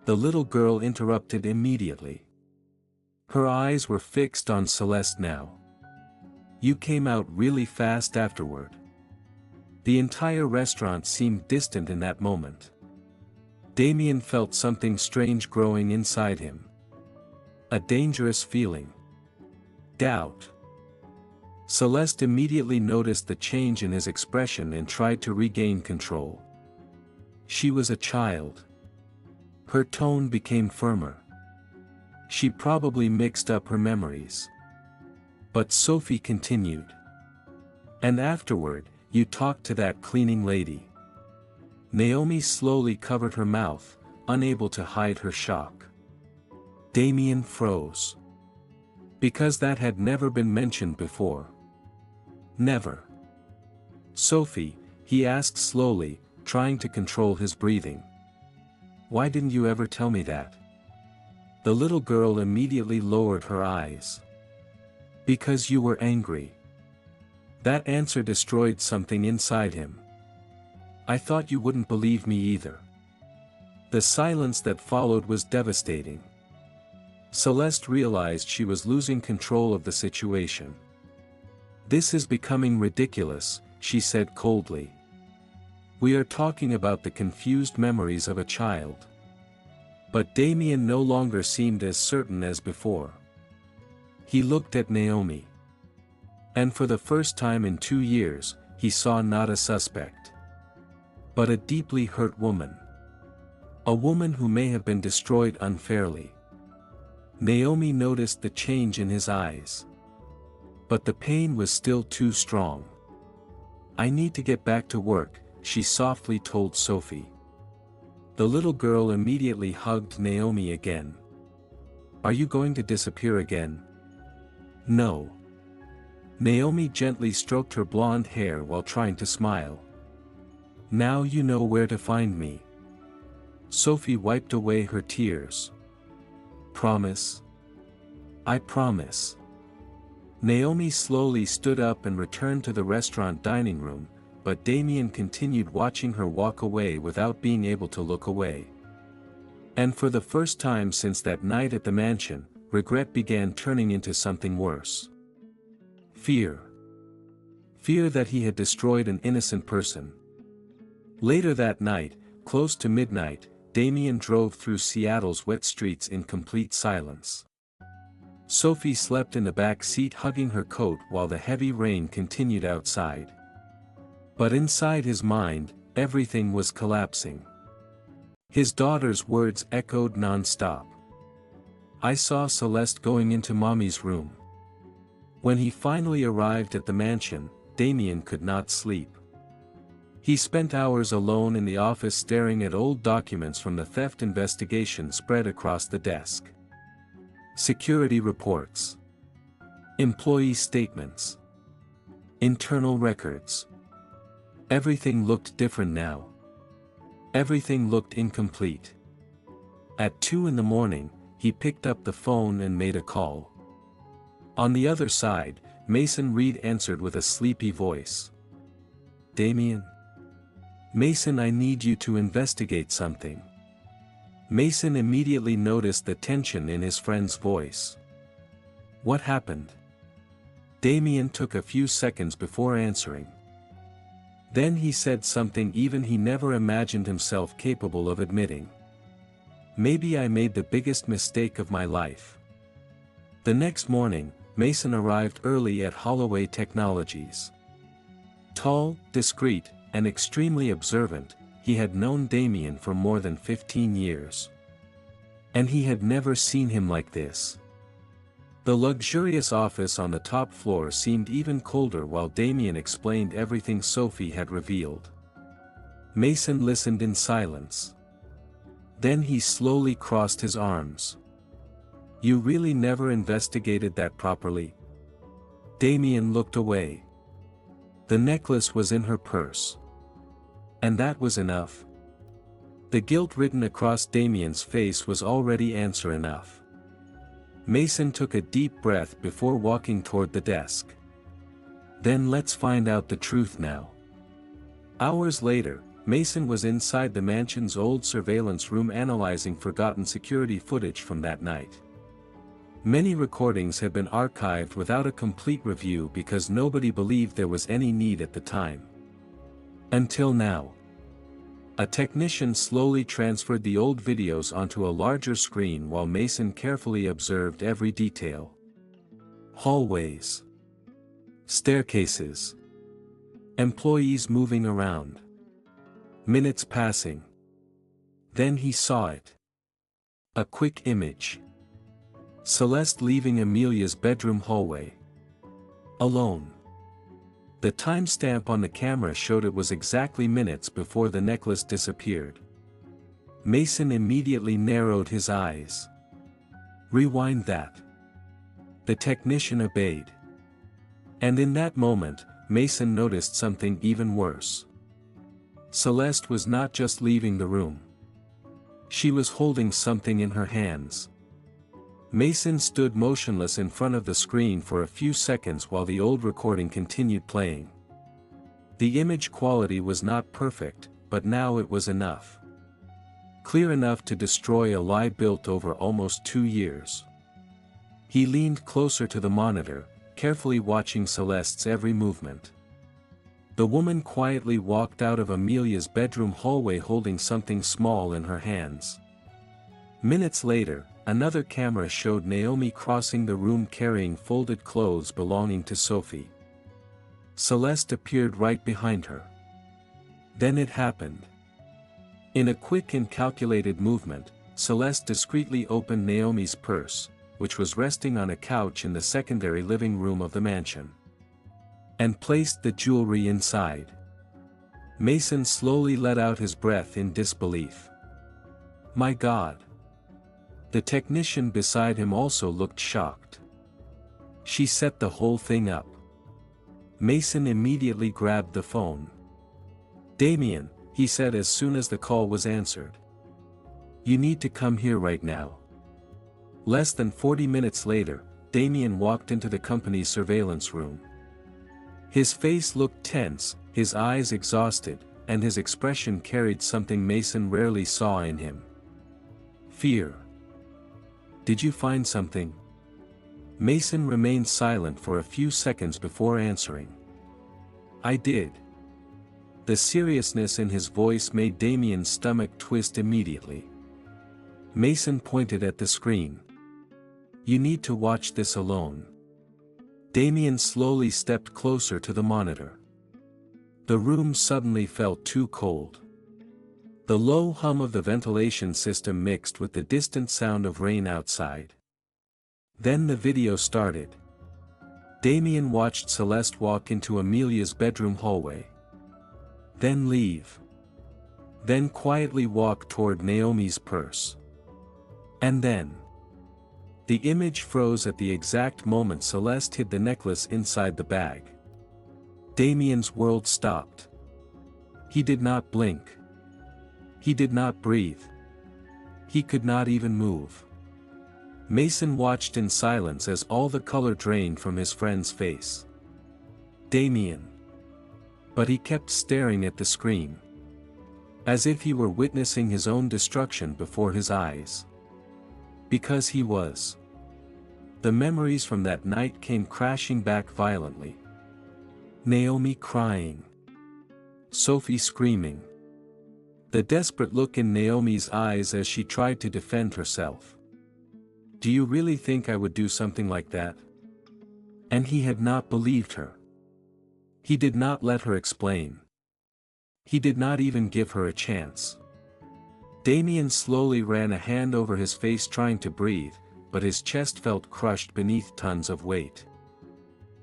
The little girl interrupted immediately. Her eyes were fixed on Celeste now. You came out really fast afterward. The entire restaurant seemed distant in that moment. Damien felt something strange growing inside him. A dangerous feeling. Doubt. Celeste immediately noticed the change in his expression and tried to regain control. She was a child. Her tone became firmer. She probably mixed up her memories. But Sophie continued. And afterward, you talked to that cleaning lady. Naomi slowly covered her mouth, unable to hide her shock. Damien froze. Because that had never been mentioned before. Never. Sophie, he asked slowly, trying to control his breathing. Why didn't you ever tell me that? The little girl immediately lowered her eyes. Because you were angry. That answer destroyed something inside him. I thought you wouldn't believe me either. The silence that followed was devastating. Celeste realized she was losing control of the situation. This is becoming ridiculous, she said coldly. We are talking about the confused memories of a child. But Damien no longer seemed as certain as before. He looked at Naomi. And for the first time in 2 years, he saw not a suspect, but a deeply hurt woman. A woman who may have been destroyed unfairly. Naomi noticed the change in his eyes. But the pain was still too strong. I need to get back to work, she softly told Sophie. The little girl immediately hugged Naomi again. Are you going to disappear again? No. Naomi gently stroked her blonde hair while trying to smile. Now you know where to find me. Sophie wiped away her tears. Promise? I promise. Naomi slowly stood up and returned to the restaurant dining room, but Damien continued watching her walk away without being able to look away. And for the first time since that night at the mansion, regret began turning into something worse. Fear. Fear that he had destroyed an innocent person. Later that night, close to midnight, Damien drove through Seattle's wet streets in complete silence. Sophie slept in the back seat hugging her coat while the heavy rain continued outside. But inside his mind, everything was collapsing. His daughter's words echoed non-stop. I saw Celeste going into Mommy's room. When he finally arrived at the mansion, Damien could not sleep. He spent hours alone in the office staring at old documents from the theft investigation spread across the desk. Security reports. Employee statements. Internal records. Everything looked different now. Everything looked incomplete. At 2 a.m, he picked up the phone and made a call. On the other side, Mason Reed answered with a sleepy voice. Damien? Mason, I need you to investigate something. Mason immediately noticed the tension in his friend's voice. What happened? Damien took a few seconds before answering. Then he said something even he never imagined himself capable of admitting. Maybe I made the biggest mistake of my life. The next morning, Mason arrived early at Holloway Technologies. Tall, discreet, and extremely observant, he had known Damien for more than 15 years. And he had never seen him like this. The luxurious office on the top floor seemed even colder while Damien explained everything Sophie had revealed. Mason listened in silence. Then he slowly crossed his arms. You really never investigated that properly? Damien looked away. The necklace was in her purse. And that was enough. The guilt written across Damien's face was already answer enough. Mason took a deep breath before walking toward the desk. Then let's find out the truth now. Hours later, Mason was inside the mansion's old surveillance room analyzing forgotten security footage from that night. Many recordings had been archived without a complete review because nobody believed there was any need at the time. Until now. A technician slowly transferred the old videos onto a larger screen while Mason carefully observed every detail. Hallways. Staircases. Employees moving around. Minutes passing. Then he saw it. A quick image. Celeste leaving Amelia's bedroom hallway. Alone. The timestamp on the camera showed it was exactly minutes before the necklace disappeared. Mason immediately narrowed his eyes. Rewind that. The technician obeyed. And in that moment, Mason noticed something even worse. Celeste was not just leaving the room. She was holding something in her hands. Mason stood motionless in front of the screen for a few seconds while the old recording continued playing. The image quality was not perfect, but now it was enough. Clear enough to destroy a lie built over almost 2 years. He leaned closer to the monitor, carefully watching Celeste's every movement. The woman quietly walked out of Amelia's bedroom hallway holding something small in her hands. Minutes later, another camera showed Naomi crossing the room carrying folded clothes belonging to Sophie. Celeste appeared right behind her. Then it happened. In a quick and calculated movement, Celeste discreetly opened Naomi's purse, which was resting on a couch in the secondary living room of the mansion, and placed the jewelry inside. Mason slowly let out his breath in disbelief. My God! The technician beside him also looked shocked. She set the whole thing up. Mason immediately grabbed the phone. Damien, he said as soon as the call was answered. You need to come here right now. Less than 40 minutes later, Damien walked into the company's surveillance room. His face looked tense, his eyes exhausted, and his expression carried something Mason rarely saw in him. Fear. Did you find something? Mason remained silent for a few seconds before answering. I did. The seriousness in his voice made Damien's stomach twist immediately. Mason pointed at the screen. You need to watch this alone. Damien slowly stepped closer to the monitor. The room suddenly felt too cold. The low hum of the ventilation system mixed with the distant sound of rain outside. Then the video started. Damien watched Celeste walk into Amelia's bedroom hallway. Then leave. Then quietly walk toward Naomi's purse. And then. The image froze at the exact moment Celeste hid the necklace inside the bag. Damien's world stopped. He did not blink. He did not breathe. He could not even move. Mason watched in silence as all the color drained from his friend's face. Damien. But he kept staring at the screen. As if he were witnessing his own destruction before his eyes. Because he was. The memories from that night came crashing back violently. Naomi crying. Sophie screaming. The desperate look in Naomi's eyes as she tried to defend herself. Do you really think I would do something like that? And he had not believed her. He did not let her explain. He did not even give her a chance. Damien slowly ran a hand over his face trying to breathe, but his chest felt crushed beneath tons of weight.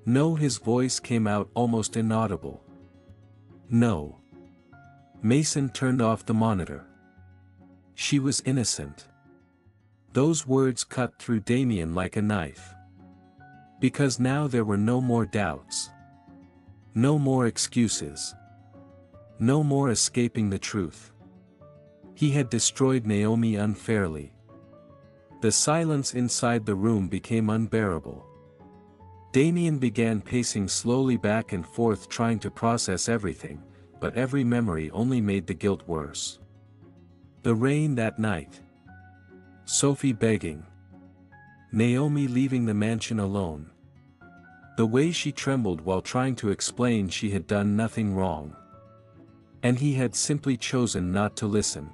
No, his voice came out almost inaudible. No. Mason turned off the monitor. She was innocent. Those words cut through Damien like a knife. Because now there were no more doubts. No more excuses. No more escaping the truth. He had destroyed Naomi unfairly. The silence inside the room became unbearable. Damien began pacing slowly back and forth trying to process everything, but every memory only made the guilt worse. The rain that night. Sophie begging. Naomi leaving the mansion alone. The way she trembled while trying to explain she had done nothing wrong. And he had simply chosen not to listen.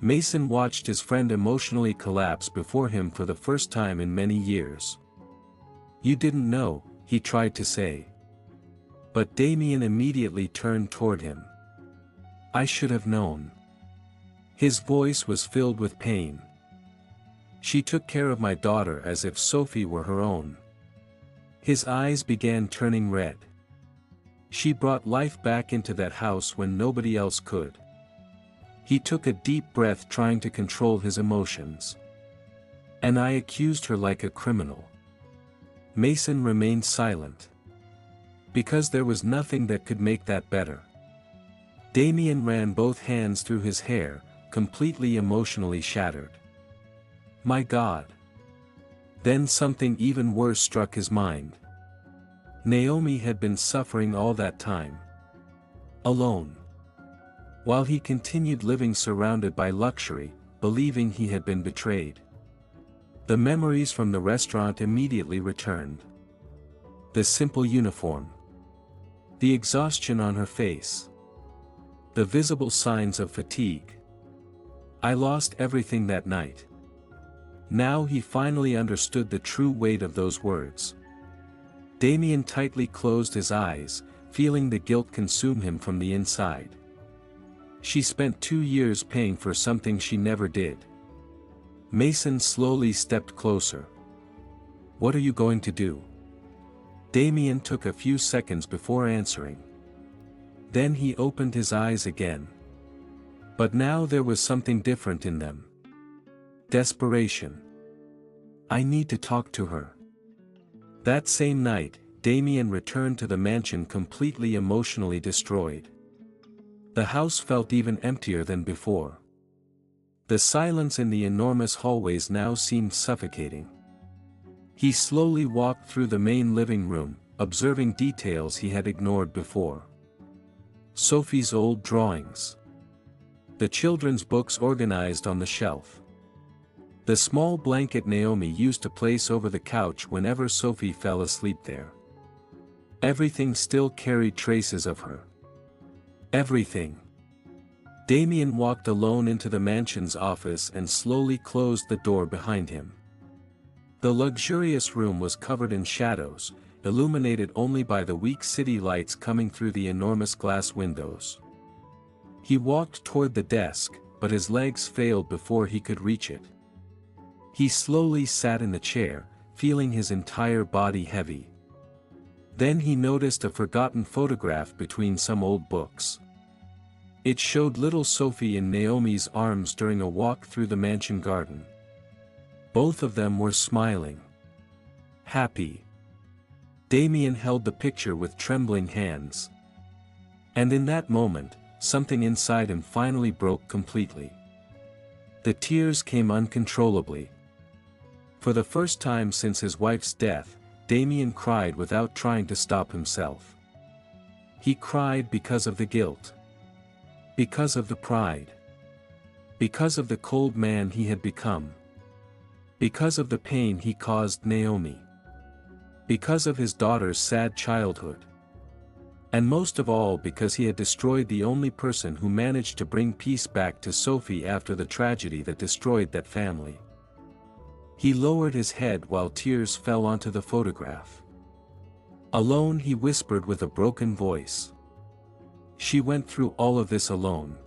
Mason watched his friend emotionally collapse before him for the first time in many years. You didn't know, he tried to say. But Damien immediately turned toward him. I should have known. His voice was filled with pain. She took care of my daughter as if Sophie were her own. His eyes began turning red. She brought life back into that house when nobody else could. He took a deep breath trying to control his emotions. And I accused her like a criminal. Mason remained silent. Because there was nothing that could make that better. Damien ran both hands through his hair, completely emotionally shattered. My God. Then something even worse struck his mind. Naomi had been suffering all that time. Alone. While he continued living surrounded by luxury, believing he had been betrayed. The memories from the restaurant immediately returned. The simple uniform. The exhaustion on her face. The visible signs of fatigue. I lost everything that night. Now he finally understood the true weight of those words. Damien tightly closed his eyes, feeling the guilt consume him from the inside. She spent 2 years paying for something she never did. Mason slowly stepped closer. What are you going to do? Damien took a few seconds before answering. Then he opened his eyes again. But now there was something different in them. Desperation. I need to talk to her. That same night, Damien returned to the mansion completely emotionally destroyed. The house felt even emptier than before. The silence in the enormous hallways now seemed suffocating. He slowly walked through the main living room, observing details he had ignored before. Sophie's old drawings. The children's books organized on the shelf. The small blanket Naomi used to place over the couch whenever Sophie fell asleep there. Everything still carried traces of her. Everything. Damien walked alone into the mansion's office and slowly closed the door behind him. The luxurious room was covered in shadows, illuminated only by the weak city lights coming through the enormous glass windows. He walked toward the desk, but his legs failed before he could reach it. He slowly sat in the chair, feeling his entire body heavy. Then he noticed a forgotten photograph between some old books. It showed little Sophie in Naomi's arms during a walk through the mansion garden. Both of them were smiling. Happy. Damien held the picture with trembling hands. And in that moment, something inside him finally broke completely. The tears came uncontrollably. For the first time since his wife's death, Damien cried without trying to stop himself. He cried because of the guilt. Because of the pride. Because of the cold man he had become. Because of the pain he caused Naomi. Because of his daughter's sad childhood. And most of all because he had destroyed the only person who managed to bring peace back to Sophie after the tragedy that destroyed that family. He lowered his head while tears fell onto the photograph. Alone he whispered with a broken voice. She went through all of this alone.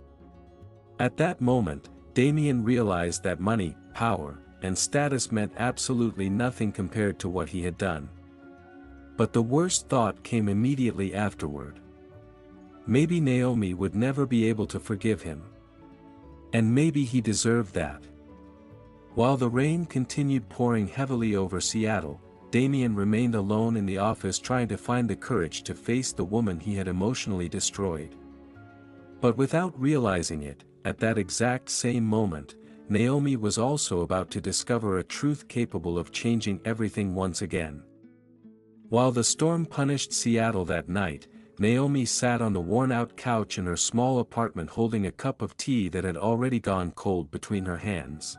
At that moment, Damien realized that money, power, and status meant absolutely nothing compared to what he had done. But the worst thought came immediately afterward. Maybe Naomi would never be able to forgive him. And maybe he deserved that. While the rain continued pouring heavily over Seattle, Damien remained alone in the office trying to find the courage to face the woman he had emotionally destroyed. But without realizing it, at that exact same moment, Naomi was also about to discover a truth capable of changing everything once again. While the storm punished Seattle that night, Naomi sat on the worn-out couch in her small apartment holding a cup of tea that had already gone cold between her hands.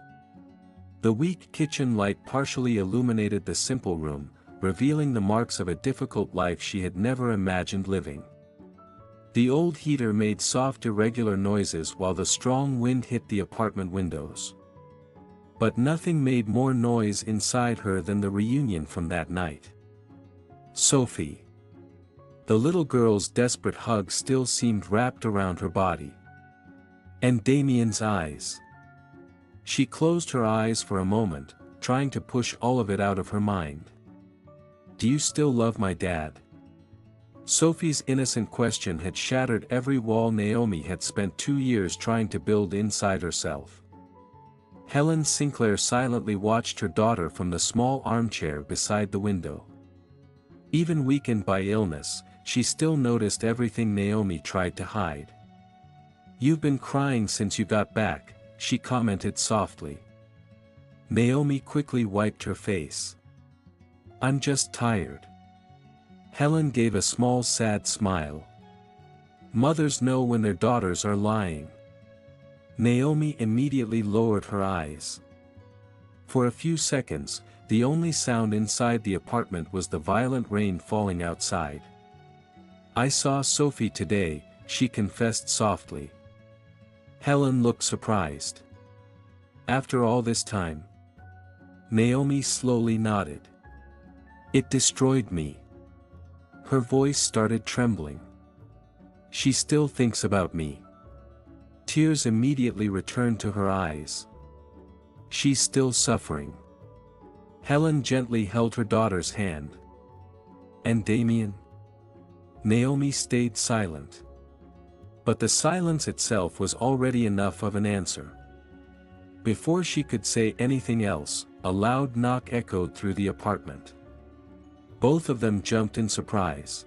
The weak kitchen light partially illuminated the simple room, revealing the marks of a difficult life she had never imagined living. The old heater made soft irregular noises while the strong wind hit the apartment windows. But nothing made more noise inside her than the reunion from that night. Sophie. The little girl's desperate hug still seemed wrapped around her body. And Damien's eyes. She closed her eyes for a moment, trying to push all of it out of her mind. Do you still love my dad? Sophie's innocent question had shattered every wall Naomi had spent 2 years trying to build inside herself. Helen Sinclair silently watched her daughter from the small armchair beside the window. Even weakened by illness, she still noticed everything Naomi tried to hide. You've been crying since you got back, she commented softly. Naomi quickly wiped her face. I'm just tired. Helen gave a small sad smile. Mothers know when their daughters are lying. Naomi immediately lowered her eyes. For a few seconds, the only sound inside the apartment was the violent rain falling outside. I saw Sophie today, she confessed softly. Helen looked surprised. After all this time? Naomi slowly nodded. It destroyed me. Her voice started trembling. She still thinks about me. Tears immediately returned to her eyes. She's still suffering. Helen gently held her daughter's hand. And Damien? Naomi stayed silent. But the silence itself was already enough of an answer. Before she could say anything else, a loud knock echoed through the apartment. Both of them jumped in surprise.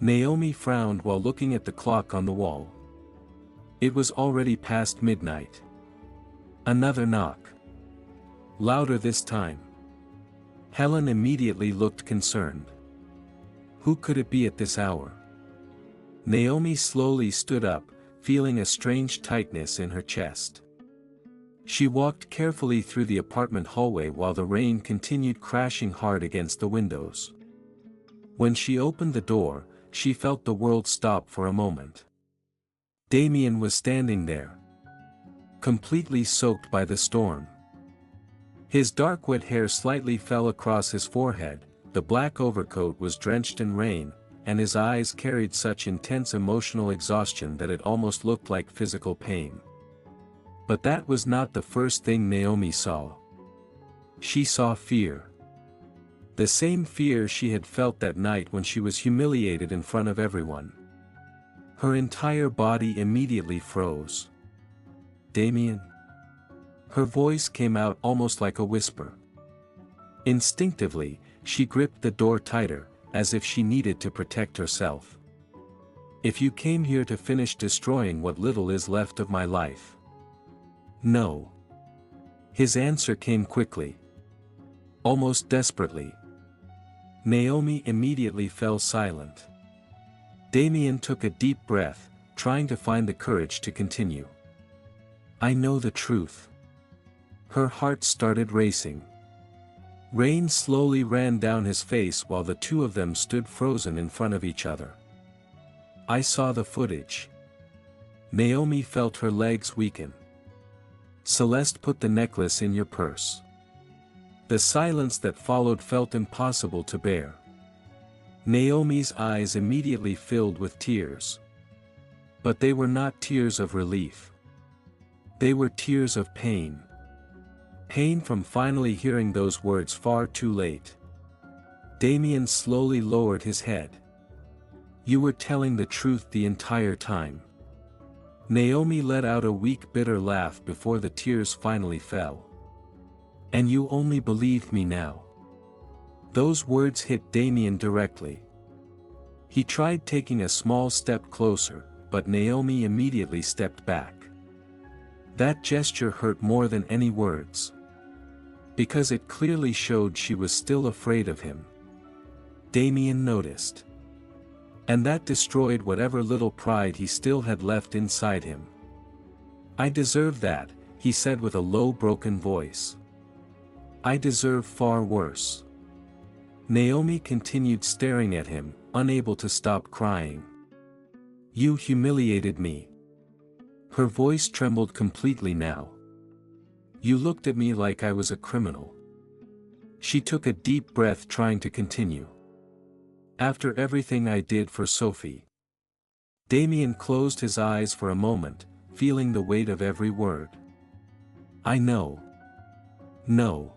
Naomi frowned while looking at the clock on the wall. It was already past midnight. Another knock. Louder this time. Helen immediately looked concerned. Who could it be at this hour? Naomi slowly stood up, feeling a strange tightness in her chest. She walked carefully through the apartment hallway while the rain continued crashing hard against the windows. When she opened the door, she felt the world stop for a moment. Damien was standing there, completely soaked by the storm. His dark wet hair slightly fell across his forehead, the black overcoat was drenched in rain, and his eyes carried such intense emotional exhaustion that it almost looked like physical pain. But that was not the first thing Naomi saw. She saw fear. The same fear she had felt that night when she was humiliated in front of everyone. Her entire body immediately froze. Damien? Her voice came out almost like a whisper. Instinctively, she gripped the door tighter, as if she needed to protect herself. If you came here to finish destroying what little is left of my life. No. His answer came quickly. Almost desperately. Naomi immediately fell silent. Damien took a deep breath, trying to find the courage to continue. I know the truth. Her heart started racing. Rain slowly ran down his face while the two of them stood frozen in front of each other. I saw the footage. Naomi felt her legs weaken. Celeste put the necklace in your purse. The silence that followed felt impossible to bear. Naomi's eyes immediately filled with tears. But they were not tears of relief. They were tears of pain. Pain from finally hearing those words far too late. Damien slowly lowered his head. You were telling the truth the entire time. Naomi let out a weak bitter laugh before the tears finally fell. And you only believe me now. Those words hit Damien directly. He tried taking a small step closer, but Naomi immediately stepped back. That gesture hurt more than any words. Because it clearly showed she was still afraid of him. Damien noticed. And that destroyed whatever little pride he still had left inside him. I deserve that, he said with a low broken voice. I deserve far worse. Naomi continued staring at him, unable to stop crying. You humiliated me. Her voice trembled completely now. You looked at me like I was a criminal. She took a deep breath trying to continue. After everything I did for Sophie. Damien closed his eyes for a moment, feeling the weight of every word. I know. No.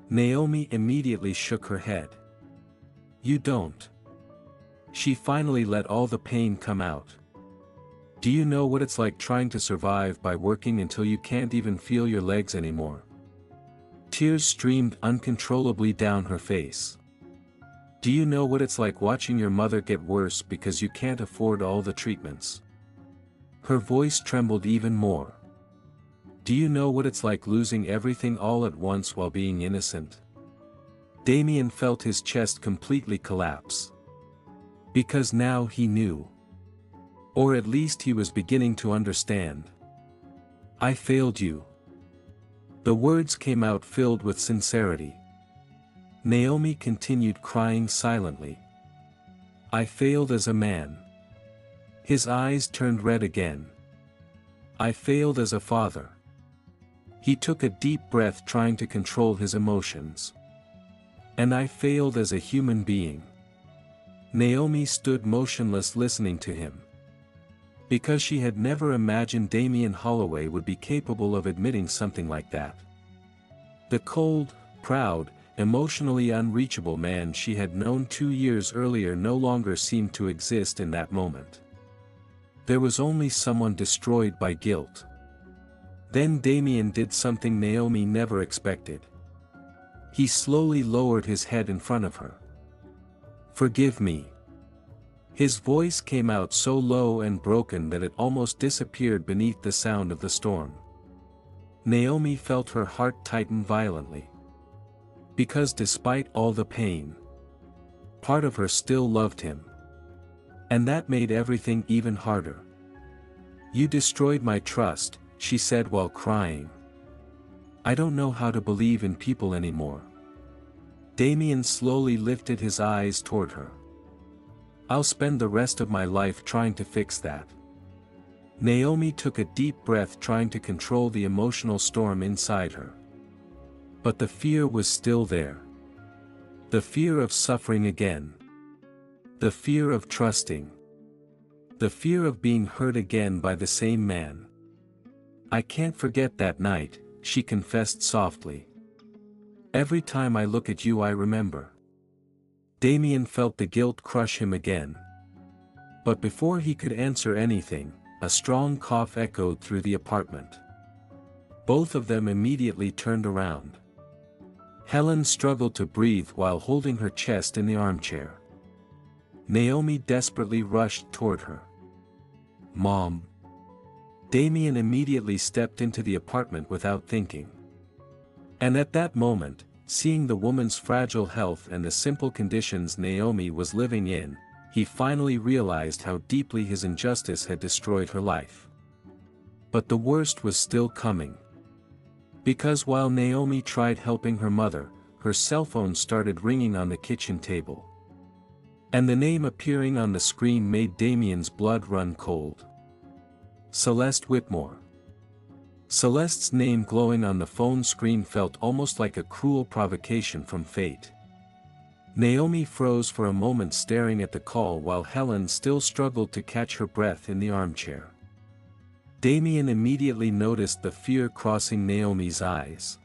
Naomi immediately shook her head. You don't. She finally let all the pain come out. Do you know what it's like trying to survive by working until you can't even feel your legs anymore? Tears streamed uncontrollably down her face. Do you know what it's like watching your mother get worse because you can't afford all the treatments? Her voice trembled even more. Do you know what it's like losing everything all at once while being innocent? Damien felt his chest completely collapse. Because now he knew. Or at least he was beginning to understand. I failed you. The words came out filled with sincerity. Naomi continued crying silently. I failed as a man. His eyes turned red again. I failed as a father. He took a deep breath trying to control his emotions. And I failed as a human being. Naomi stood motionless listening to him. Because she had never imagined Damien Holloway would be capable of admitting something like that. The cold, proud, emotionally unreachable man she had known 2 years earlier no longer seemed to exist in that moment. There was only someone destroyed by guilt. Then Damien did something Naomi never expected. He slowly lowered his head in front of her. Forgive me. His voice came out so low and broken that it almost disappeared beneath the sound of the storm. Naomi felt her heart tighten violently. Because despite all the pain, part of her still loved him. And that made everything even harder. You destroyed my trust, she said while crying. I don't know how to believe in people anymore. Damien slowly lifted his eyes toward her. I'll spend the rest of my life trying to fix that. Naomi took a deep breath trying to control the emotional storm inside her. But the fear was still there. The fear of suffering again. The fear of trusting. The fear of being hurt again by the same man. I can't forget that night, she confessed softly. Every time I look at you I remember. Damien felt the guilt crush him again. But before he could answer anything, a strong cough echoed through the apartment. Both of them immediately turned around. Helen struggled to breathe while holding her chest in the armchair. Naomi desperately rushed toward her. Mom. Damien immediately stepped into the apartment without thinking. And at that moment, seeing the woman's fragile health and the simple conditions Naomi was living in, he finally realized how deeply his injustice had destroyed her life. But the worst was still coming. Because while Naomi tried helping her mother, her cell phone started ringing on the kitchen table. And the name appearing on the screen made Damien's blood run cold. Celeste Whitmore. Celeste's name glowing on the phone screen felt almost like a cruel provocation from fate. Naomi froze for a moment staring at the call while Helen still struggled to catch her breath in the armchair. Damien immediately noticed the fear crossing Naomi's eyes.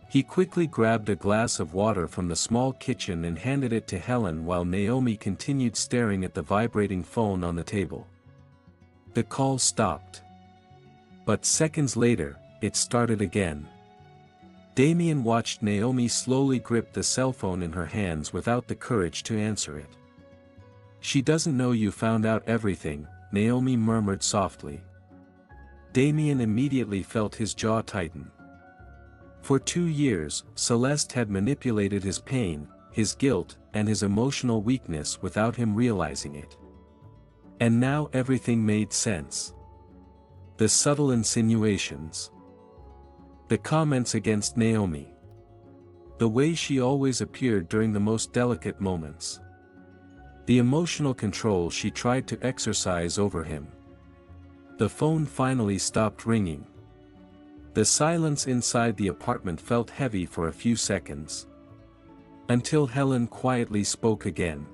He quickly grabbed a glass of water from the small kitchen and handed it to Helen while Naomi continued staring at the vibrating phone on the table. The call stopped. But seconds later, it started again. Damien watched Naomi slowly grip the cell phone in her hands without the courage to answer it. She doesn't know you found out everything, Naomi murmured softly. Damien immediately felt his jaw tighten. For 2 years, Celeste had manipulated his pain, his guilt, and his emotional weakness without him realizing it. And now everything made sense. The subtle insinuations. The comments against Naomi. The way she always appeared during the most delicate moments. The emotional control she tried to exercise over him. The phone finally stopped ringing. The silence inside the apartment felt heavy for a few seconds. Until Helen quietly spoke again.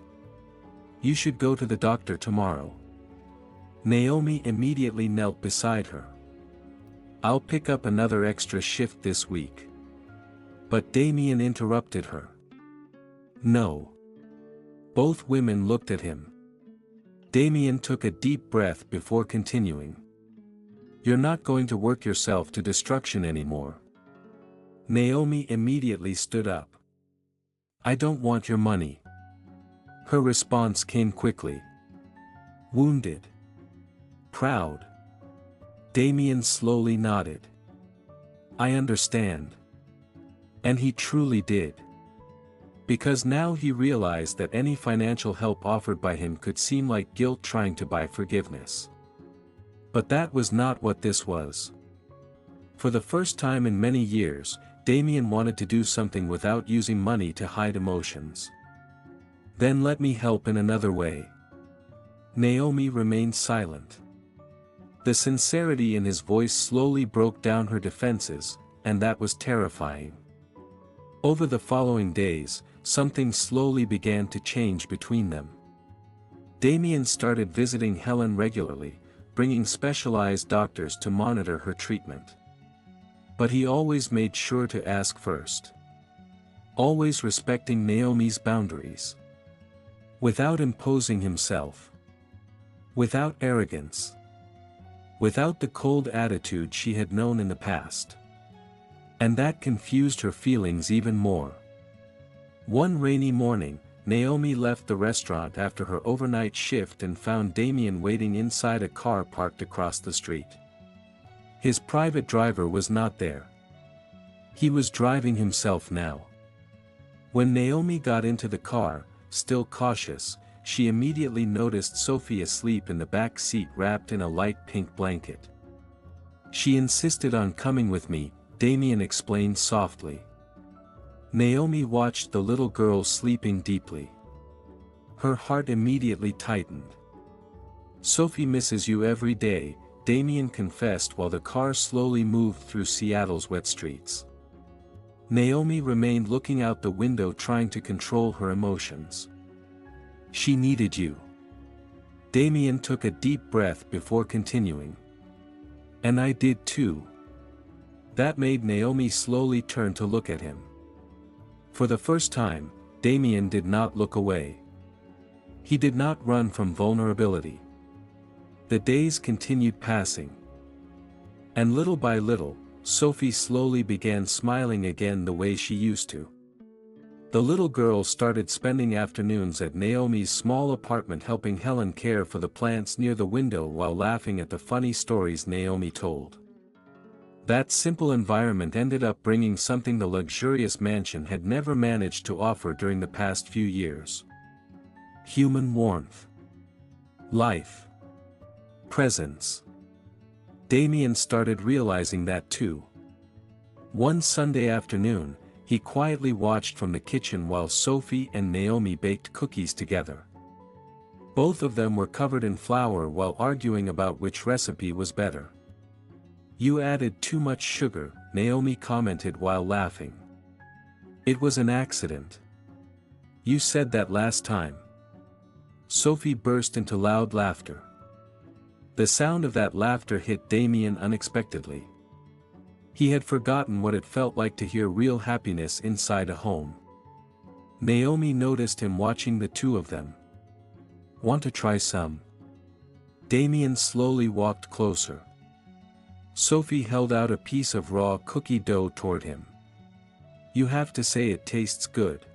You should go to the doctor tomorrow. Naomi immediately knelt beside her. I'll pick up another extra shift this week. But Damien interrupted her. No. Both women looked at him. Damien took a deep breath before continuing. You're not going to work yourself to destruction anymore. Naomi immediately stood up. I don't want your money. Her response came quickly. Wounded. Proud. Damien slowly nodded. I understand. And he truly did. Because now he realized that any financial help offered by him could seem like guilt trying to buy forgiveness. But that was not what this was. For the first time in many years, Damien wanted to do something without using money to hide emotions. Then let me help in another way. Naomi remained silent. The sincerity in his voice slowly broke down her defenses, and that was terrifying. Over the following days, something slowly began to change between them. Damien started visiting Helen regularly, bringing specialized doctors to monitor her treatment. But he always made sure to ask first. Always respecting Naomi's boundaries. Without imposing himself. Without arrogance. Without the cold attitude she had known in the past. And that confused her feelings even more. One rainy morning, Naomi left the restaurant after her overnight shift and found Damien waiting inside a car parked across the street. His private driver was not there. He was driving himself now. When Naomi got into the car, still cautious, she immediately noticed Sophie asleep in the back seat wrapped in a light pink blanket. She insisted on coming with me, Damien explained softly. Naomi watched the little girl sleeping deeply. Her heart immediately tightened. Sophie misses you every day, Damien confessed while the car slowly moved through Seattle's wet streets. Naomi remained looking out the window trying to control her emotions. She needed you. Damien took a deep breath before continuing. And I did too. That made Naomi slowly turn to look at him. For the first time, Damien did not look away. He did not run from vulnerability. The days continued passing. And little by little, Sophie slowly began smiling again the way she used to. The little girl started spending afternoons at Naomi's small apartment helping Helen care for the plants near the window while laughing at the funny stories Naomi told. That simple environment ended up bringing something the luxurious mansion had never managed to offer during the past few years. Human warmth. Life. Presence. Damien started realizing that too. One Sunday afternoon, he quietly watched from the kitchen while Sophie and Naomi baked cookies together. Both of them were covered in flour while arguing about which recipe was better. You added too much sugar, Naomi commented while laughing. It was an accident. You said that last time. Sophie burst into loud laughter. The sound of that laughter hit Damien unexpectedly. He had forgotten what it felt like to hear real happiness inside a home. Naomi noticed him watching the two of them. Want to try some? Damien slowly walked closer. Sophie held out a piece of raw cookie dough toward him. You have to say it tastes good.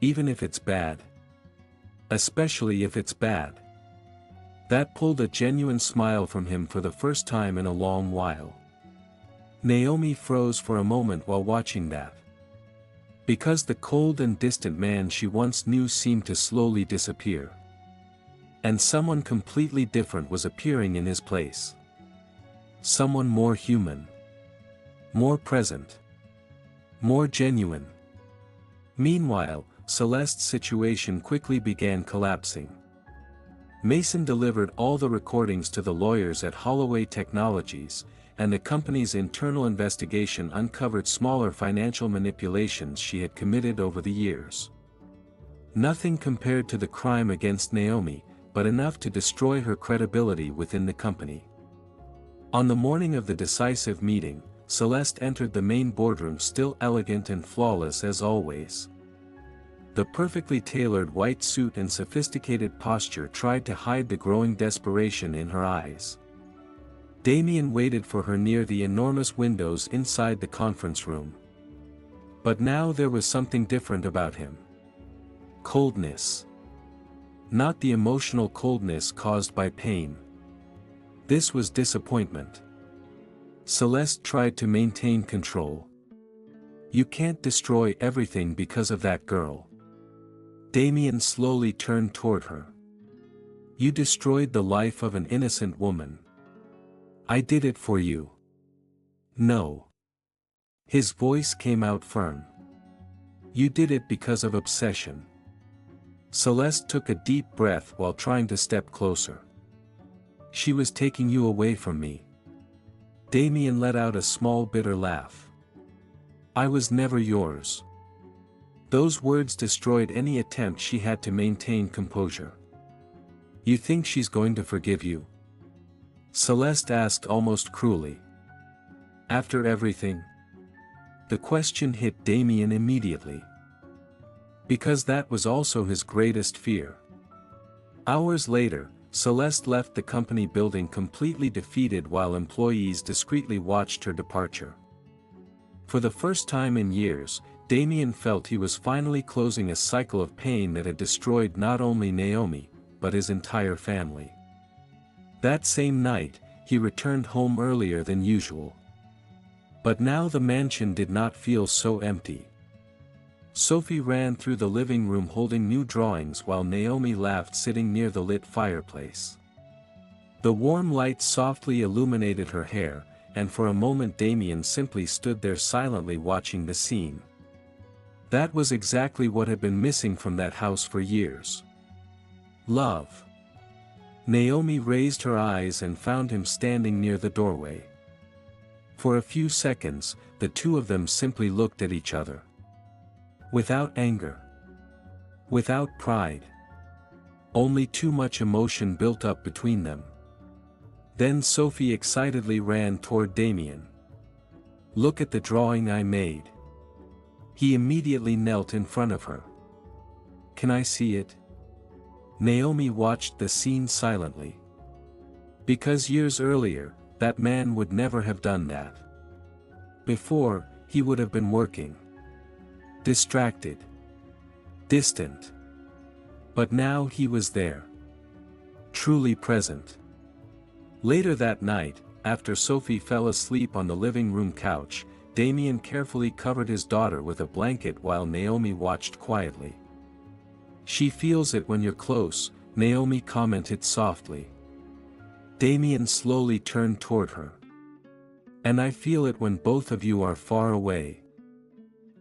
Even if it's bad. Especially if it's bad. That pulled a genuine smile from him for the first time in a long while. Naomi froze for a moment while watching that. Because the cold and distant man she once knew seemed to slowly disappear. And someone completely different was appearing in his place. Someone more human. More present. More genuine. Meanwhile, Celeste's situation quickly began collapsing. Mason delivered all the recordings to the lawyers at Holloway Technologies, and the company's internal investigation uncovered smaller financial manipulations she had committed over the years. Nothing compared to the crime against Naomi, but enough to destroy her credibility within the company. On the morning of the decisive meeting, Celeste entered the main boardroom still elegant and flawless as always. The perfectly tailored white suit and sophisticated posture tried to hide the growing desperation in her eyes. Damien waited for her near the enormous windows inside the conference room. But now there was something different about him. Coldness. Not the emotional coldness caused by pain. This was disappointment. Celeste tried to maintain control. You can't destroy everything because of that girl. Damien slowly turned toward her. You destroyed the life of an innocent woman. I did it for you. No. His voice came out firm. You did it because of obsession. Celeste took a deep breath while trying to step closer. She was taking you away from me. Damien let out a small bitter laugh. I was never yours. Those words destroyed any attempt she had to maintain composure. You think she's going to forgive you? Celeste asked almost cruelly. After everything? The question hit Damien immediately. Because that was also his greatest fear. Hours later, Celeste left the company building completely defeated while employees discreetly watched her departure. For the first time in years, Damien felt he was finally closing a cycle of pain that had destroyed not only Naomi, but his entire family. That same night, he returned home earlier than usual. But now the mansion did not feel so empty. Sophie ran through the living room holding new drawings while Naomi laughed sitting near the lit fireplace. The warm light softly illuminated her hair, and for a moment Damien simply stood there silently watching the scene. That was exactly what had been missing from that house for years. Love. Naomi raised her eyes and found him standing near the doorway. For a few seconds, the two of them simply looked at each other. Without anger. Without pride. Only too much emotion built up between them. Then Sophie excitedly ran toward Damien. Look at the drawing I made. He immediately knelt in front of her. Can I see it? Naomi watched the scene silently. Because years earlier, that man would never have done that. Before, he would have been working. Distracted. Distant. But now he was there. Truly present. Later that night, after Sophie fell asleep on the living room couch, Damien carefully covered his daughter with a blanket while Naomi watched quietly. She feels it when you're close, Naomi commented softly. Damien slowly turned toward her. And I feel it when both of you are far away.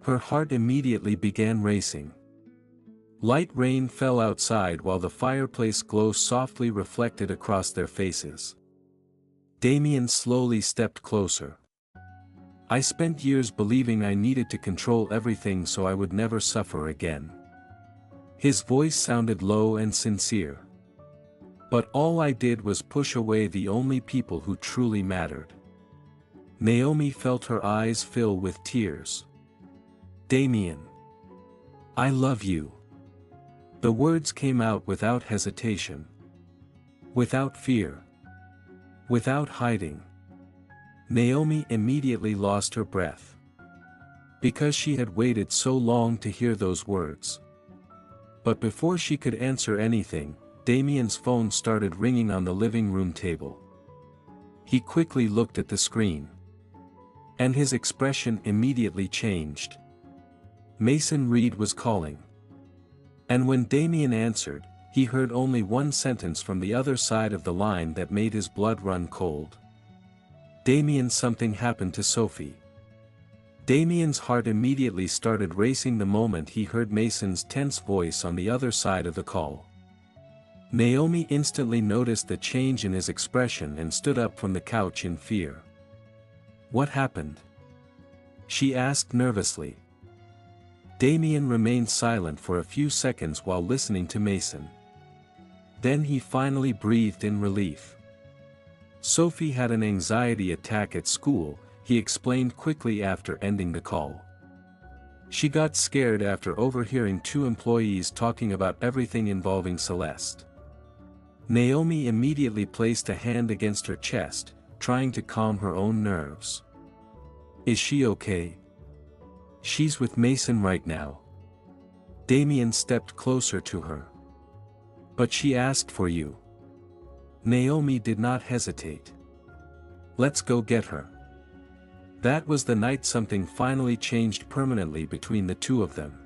Her heart immediately began racing. Light rain fell outside while the fireplace glow softly reflected across their faces. Damien slowly stepped closer. I spent years believing I needed to control everything so I would never suffer again. His voice sounded low and sincere. But all I did was push away the only people who truly mattered. Naomi felt her eyes fill with tears. Damien. I love you. The words came out without hesitation. Without fear. Without hiding. Naomi immediately lost her breath. Because she had waited so long to hear those words. But before she could answer anything, Damien's phone started ringing on the living room table. He quickly looked at the screen. And his expression immediately changed. Mason Reed was calling. And when Damien answered, he heard only one sentence from the other side of the line that made his blood run cold. Damien, something happened to Sophie. Damien's heart immediately started racing the moment he heard Mason's tense voice on the other side of the call. Naomi instantly noticed the change in his expression and stood up from the couch in fear. What happened? She asked nervously. Damien remained silent for a few seconds while listening to Mason. Then he finally breathed in relief. Sophie had an anxiety attack at school, he explained quickly after ending the call. She got scared after overhearing two employees talking about everything involving Celeste. Naomi immediately placed a hand against her chest, trying to calm her own nerves. Is she okay? She's with Mason right now. Damien stepped closer to her. But she asked for you. Naomi did not hesitate. Let's go get her. That was the night something finally changed permanently between the two of them.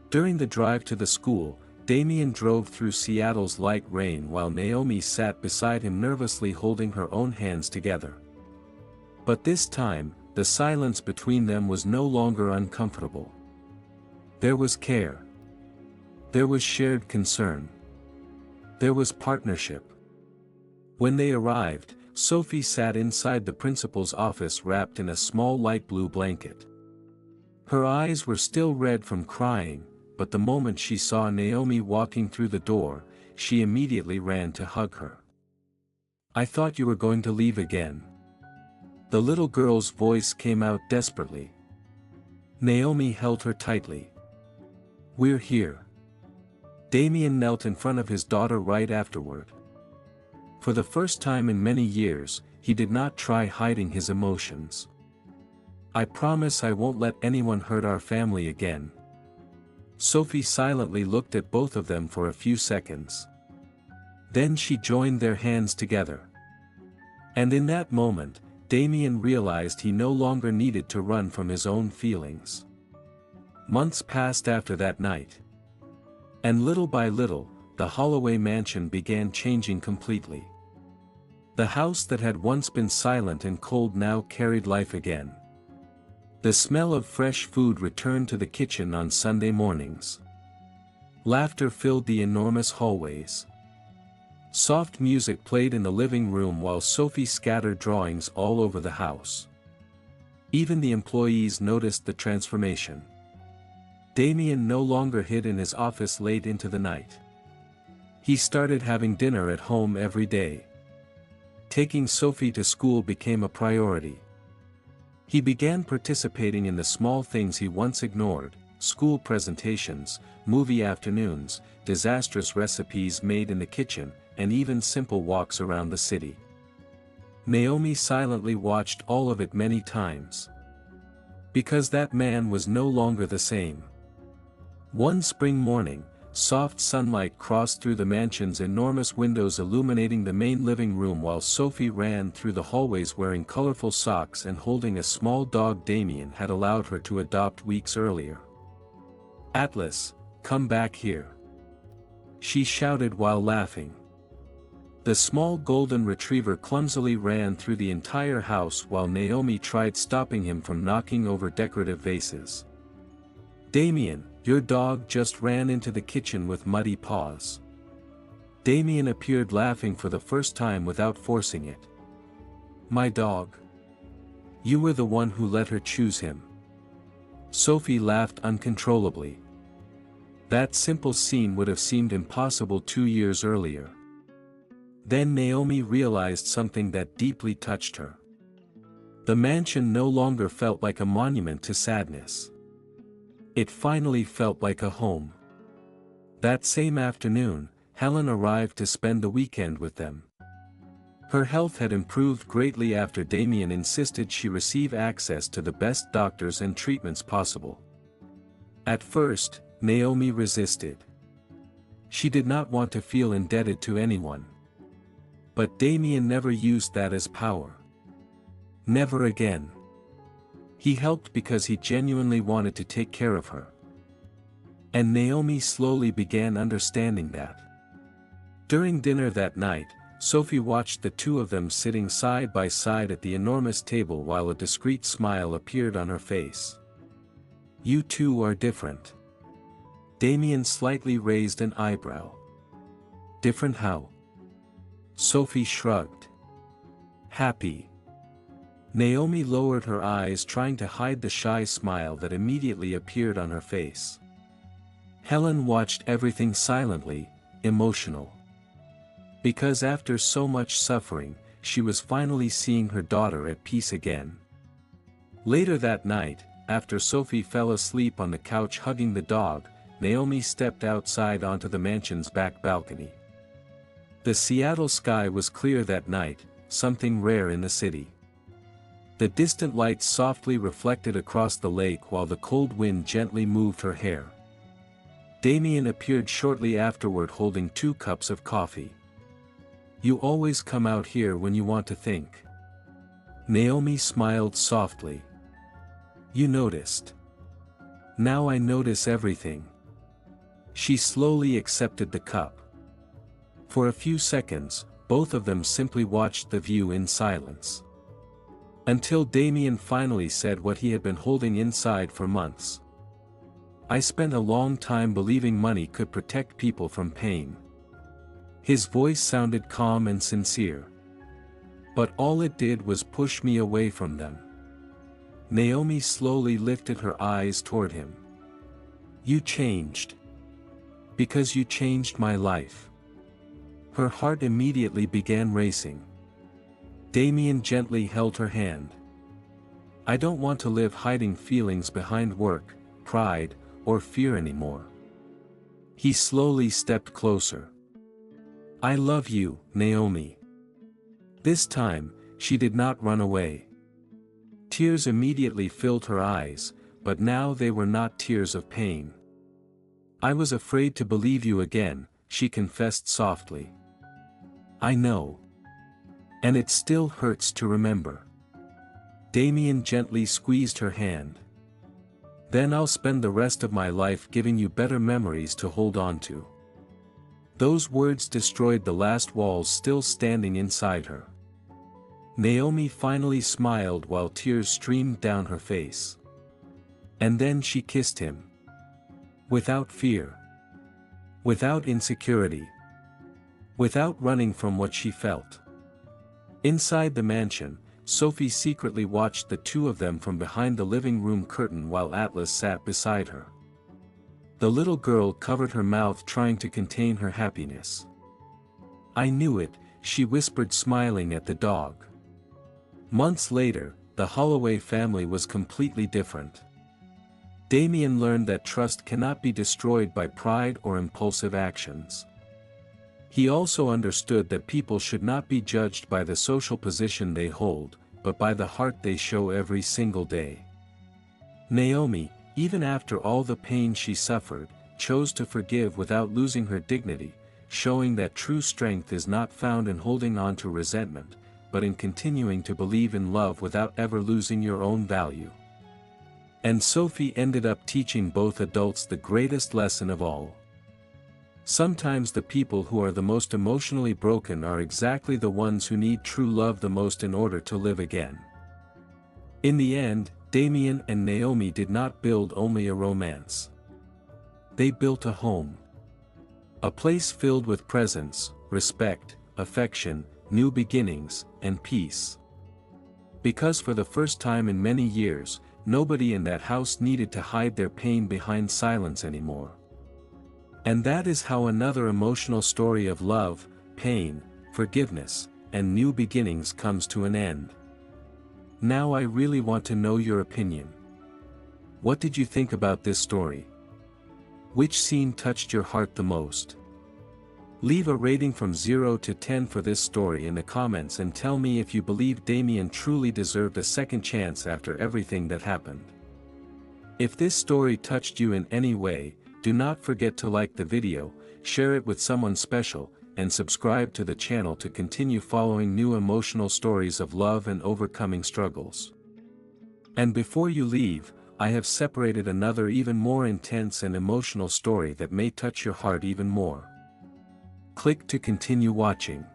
During the drive to the school, Damien drove through Seattle's light rain while Naomi sat beside him nervously holding her own hands together. But this time, the silence between them was no longer uncomfortable. There was care. There was shared concern. There was partnership. When they arrived, Sophie sat inside the principal's office wrapped in a small light blue blanket. Her eyes were still red from crying, but the moment she saw Naomi walking through the door, she immediately ran to hug her. "I thought you were going to leave again." The little girl's voice came out desperately. Naomi held her tightly. "We're here." Damien knelt in front of his daughter right afterward. For the first time in many years, he did not try hiding his emotions. "I promise I won't let anyone hurt our family again." Sophie silently looked at both of them for a few seconds. Then she joined their hands together. And in that moment, Damien realized he no longer needed to run from his own feelings. Months passed after that night. And little by little, the Holloway mansion began changing completely. The house that had once been silent and cold now carried life again. The smell of fresh food returned to the kitchen on Sunday mornings. Laughter filled the enormous hallways. Soft music played in the living room while Sophie scattered drawings all over the house. Even the employees noticed the transformation. Damien no longer hid in his office late into the night. He started having dinner at home every day. Taking Sophie to school became a priority. He began participating in the small things he once ignored: school presentations, movie afternoons, disastrous recipes made in the kitchen, and even simple walks around the city. Naomi silently watched all of it many times. Because that man was no longer the same. One spring morning, soft sunlight crossed through the mansion's enormous windows illuminating the main living room while Sophie ran through the hallways wearing colorful socks and holding a small dog Damien had allowed her to adopt weeks earlier. "Atlas, come back here," she shouted while laughing. The small golden retriever clumsily ran through the entire house while Naomi tried stopping him from knocking over decorative vases. "Damien, your dog just ran into the kitchen with muddy paws." Damien appeared laughing for the first time without forcing it. "My dog? You were the one who let her choose him." Sophie laughed uncontrollably. That simple scene would have seemed impossible 2 years earlier. Then Naomi realized something that deeply touched her. The mansion no longer felt like a monument to sadness. It finally felt like a home. That same afternoon, Helen arrived to spend the weekend with them. Her health had improved greatly after Damien insisted she receive access to the best doctors and treatments possible. At first, Naomi resisted. She did not want to feel indebted to anyone. But Damien never used that as power. Never again. He helped because he genuinely wanted to take care of her. And Naomi slowly began understanding that. During dinner that night, Sophie watched the two of them sitting side by side at the enormous table while a discreet smile appeared on her face. "You two are different." Damien slightly raised an eyebrow. "Different how?" Sophie shrugged. "Happy." Naomi lowered her eyes trying to hide the shy smile that immediately appeared on her face. Helen watched everything silently, emotional. Because after so much suffering, she was finally seeing her daughter at peace again. Later that night, after Sophie fell asleep on the couch hugging the dog, Naomi stepped outside onto the mansion's back balcony. The Seattle sky was clear that night, something rare in the city. The distant lights softly reflected across the lake while the cold wind gently moved her hair. Damien appeared shortly afterward holding 2 cups of coffee. "You always come out here when you want to think." Naomi smiled softly. You noticed. Now I notice everything. She slowly accepted the cup. For a few seconds, both of them simply watched the view in silence. Until Damien finally said what he had been holding inside for months. I spent a long time believing money could protect people from pain. His voice sounded calm and sincere. But all it did was push me away from them. Naomi slowly lifted her eyes toward him. You changed. Because you changed my life. Her heart immediately began racing. Damien gently held her hand. I don't want to live hiding feelings behind work, pride, or fear anymore. He slowly stepped closer. I love you, Naomi. This time, she did not run away. Tears immediately filled her eyes, but now they were not tears of pain. I was afraid to believe you again, she confessed softly. I know. And it still hurts to remember. Damien gently squeezed her hand. Then I'll spend the rest of my life giving you better memories to hold on to. Those words destroyed the last walls still standing inside her. Naomi finally smiled while tears streamed down her face. And then she kissed him. Without fear. Without insecurity. Without running from what she felt. Inside the mansion, Sophie secretly watched the two of them from behind the living room curtain while Atlas sat beside her. The little girl covered her mouth trying to contain her happiness. I knew it, she whispered smiling at the dog. Months later, the Holloway family was completely different. Damien learned that trust cannot be destroyed by pride or impulsive actions. He also understood that people should not be judged by the social position they hold, but by the heart they show every single day. Naomi, even after all the pain she suffered, chose to forgive without losing her dignity, showing that true strength is not found in holding on to resentment, but in continuing to believe in love without ever losing your own value. And Sophie ended up teaching both adults the greatest lesson of all. Sometimes the people who are the most emotionally broken are exactly the ones who need true love the most in order to live again. In the end, Damien and Naomi did not build only a romance. They built a home. A place filled with presence, respect, affection, new beginnings, and peace. Because for the first time in many years, nobody in that house needed to hide their pain behind silence anymore. And that is how another emotional story of love, pain, forgiveness, and new beginnings comes to an end. Now I really want to know your opinion. What did you think about this story? Which scene touched your heart the most? Leave a rating from 0 to 10 for this story in the comments and tell me if you believe Damien truly deserved a second chance after everything that happened. If this story touched you in any way, do not forget to like the video, share it with someone special, and subscribe to the channel to continue following new emotional stories of love and overcoming struggles. And before you leave, I have separated another even more intense and emotional story that may touch your heart even more. Click to continue watching.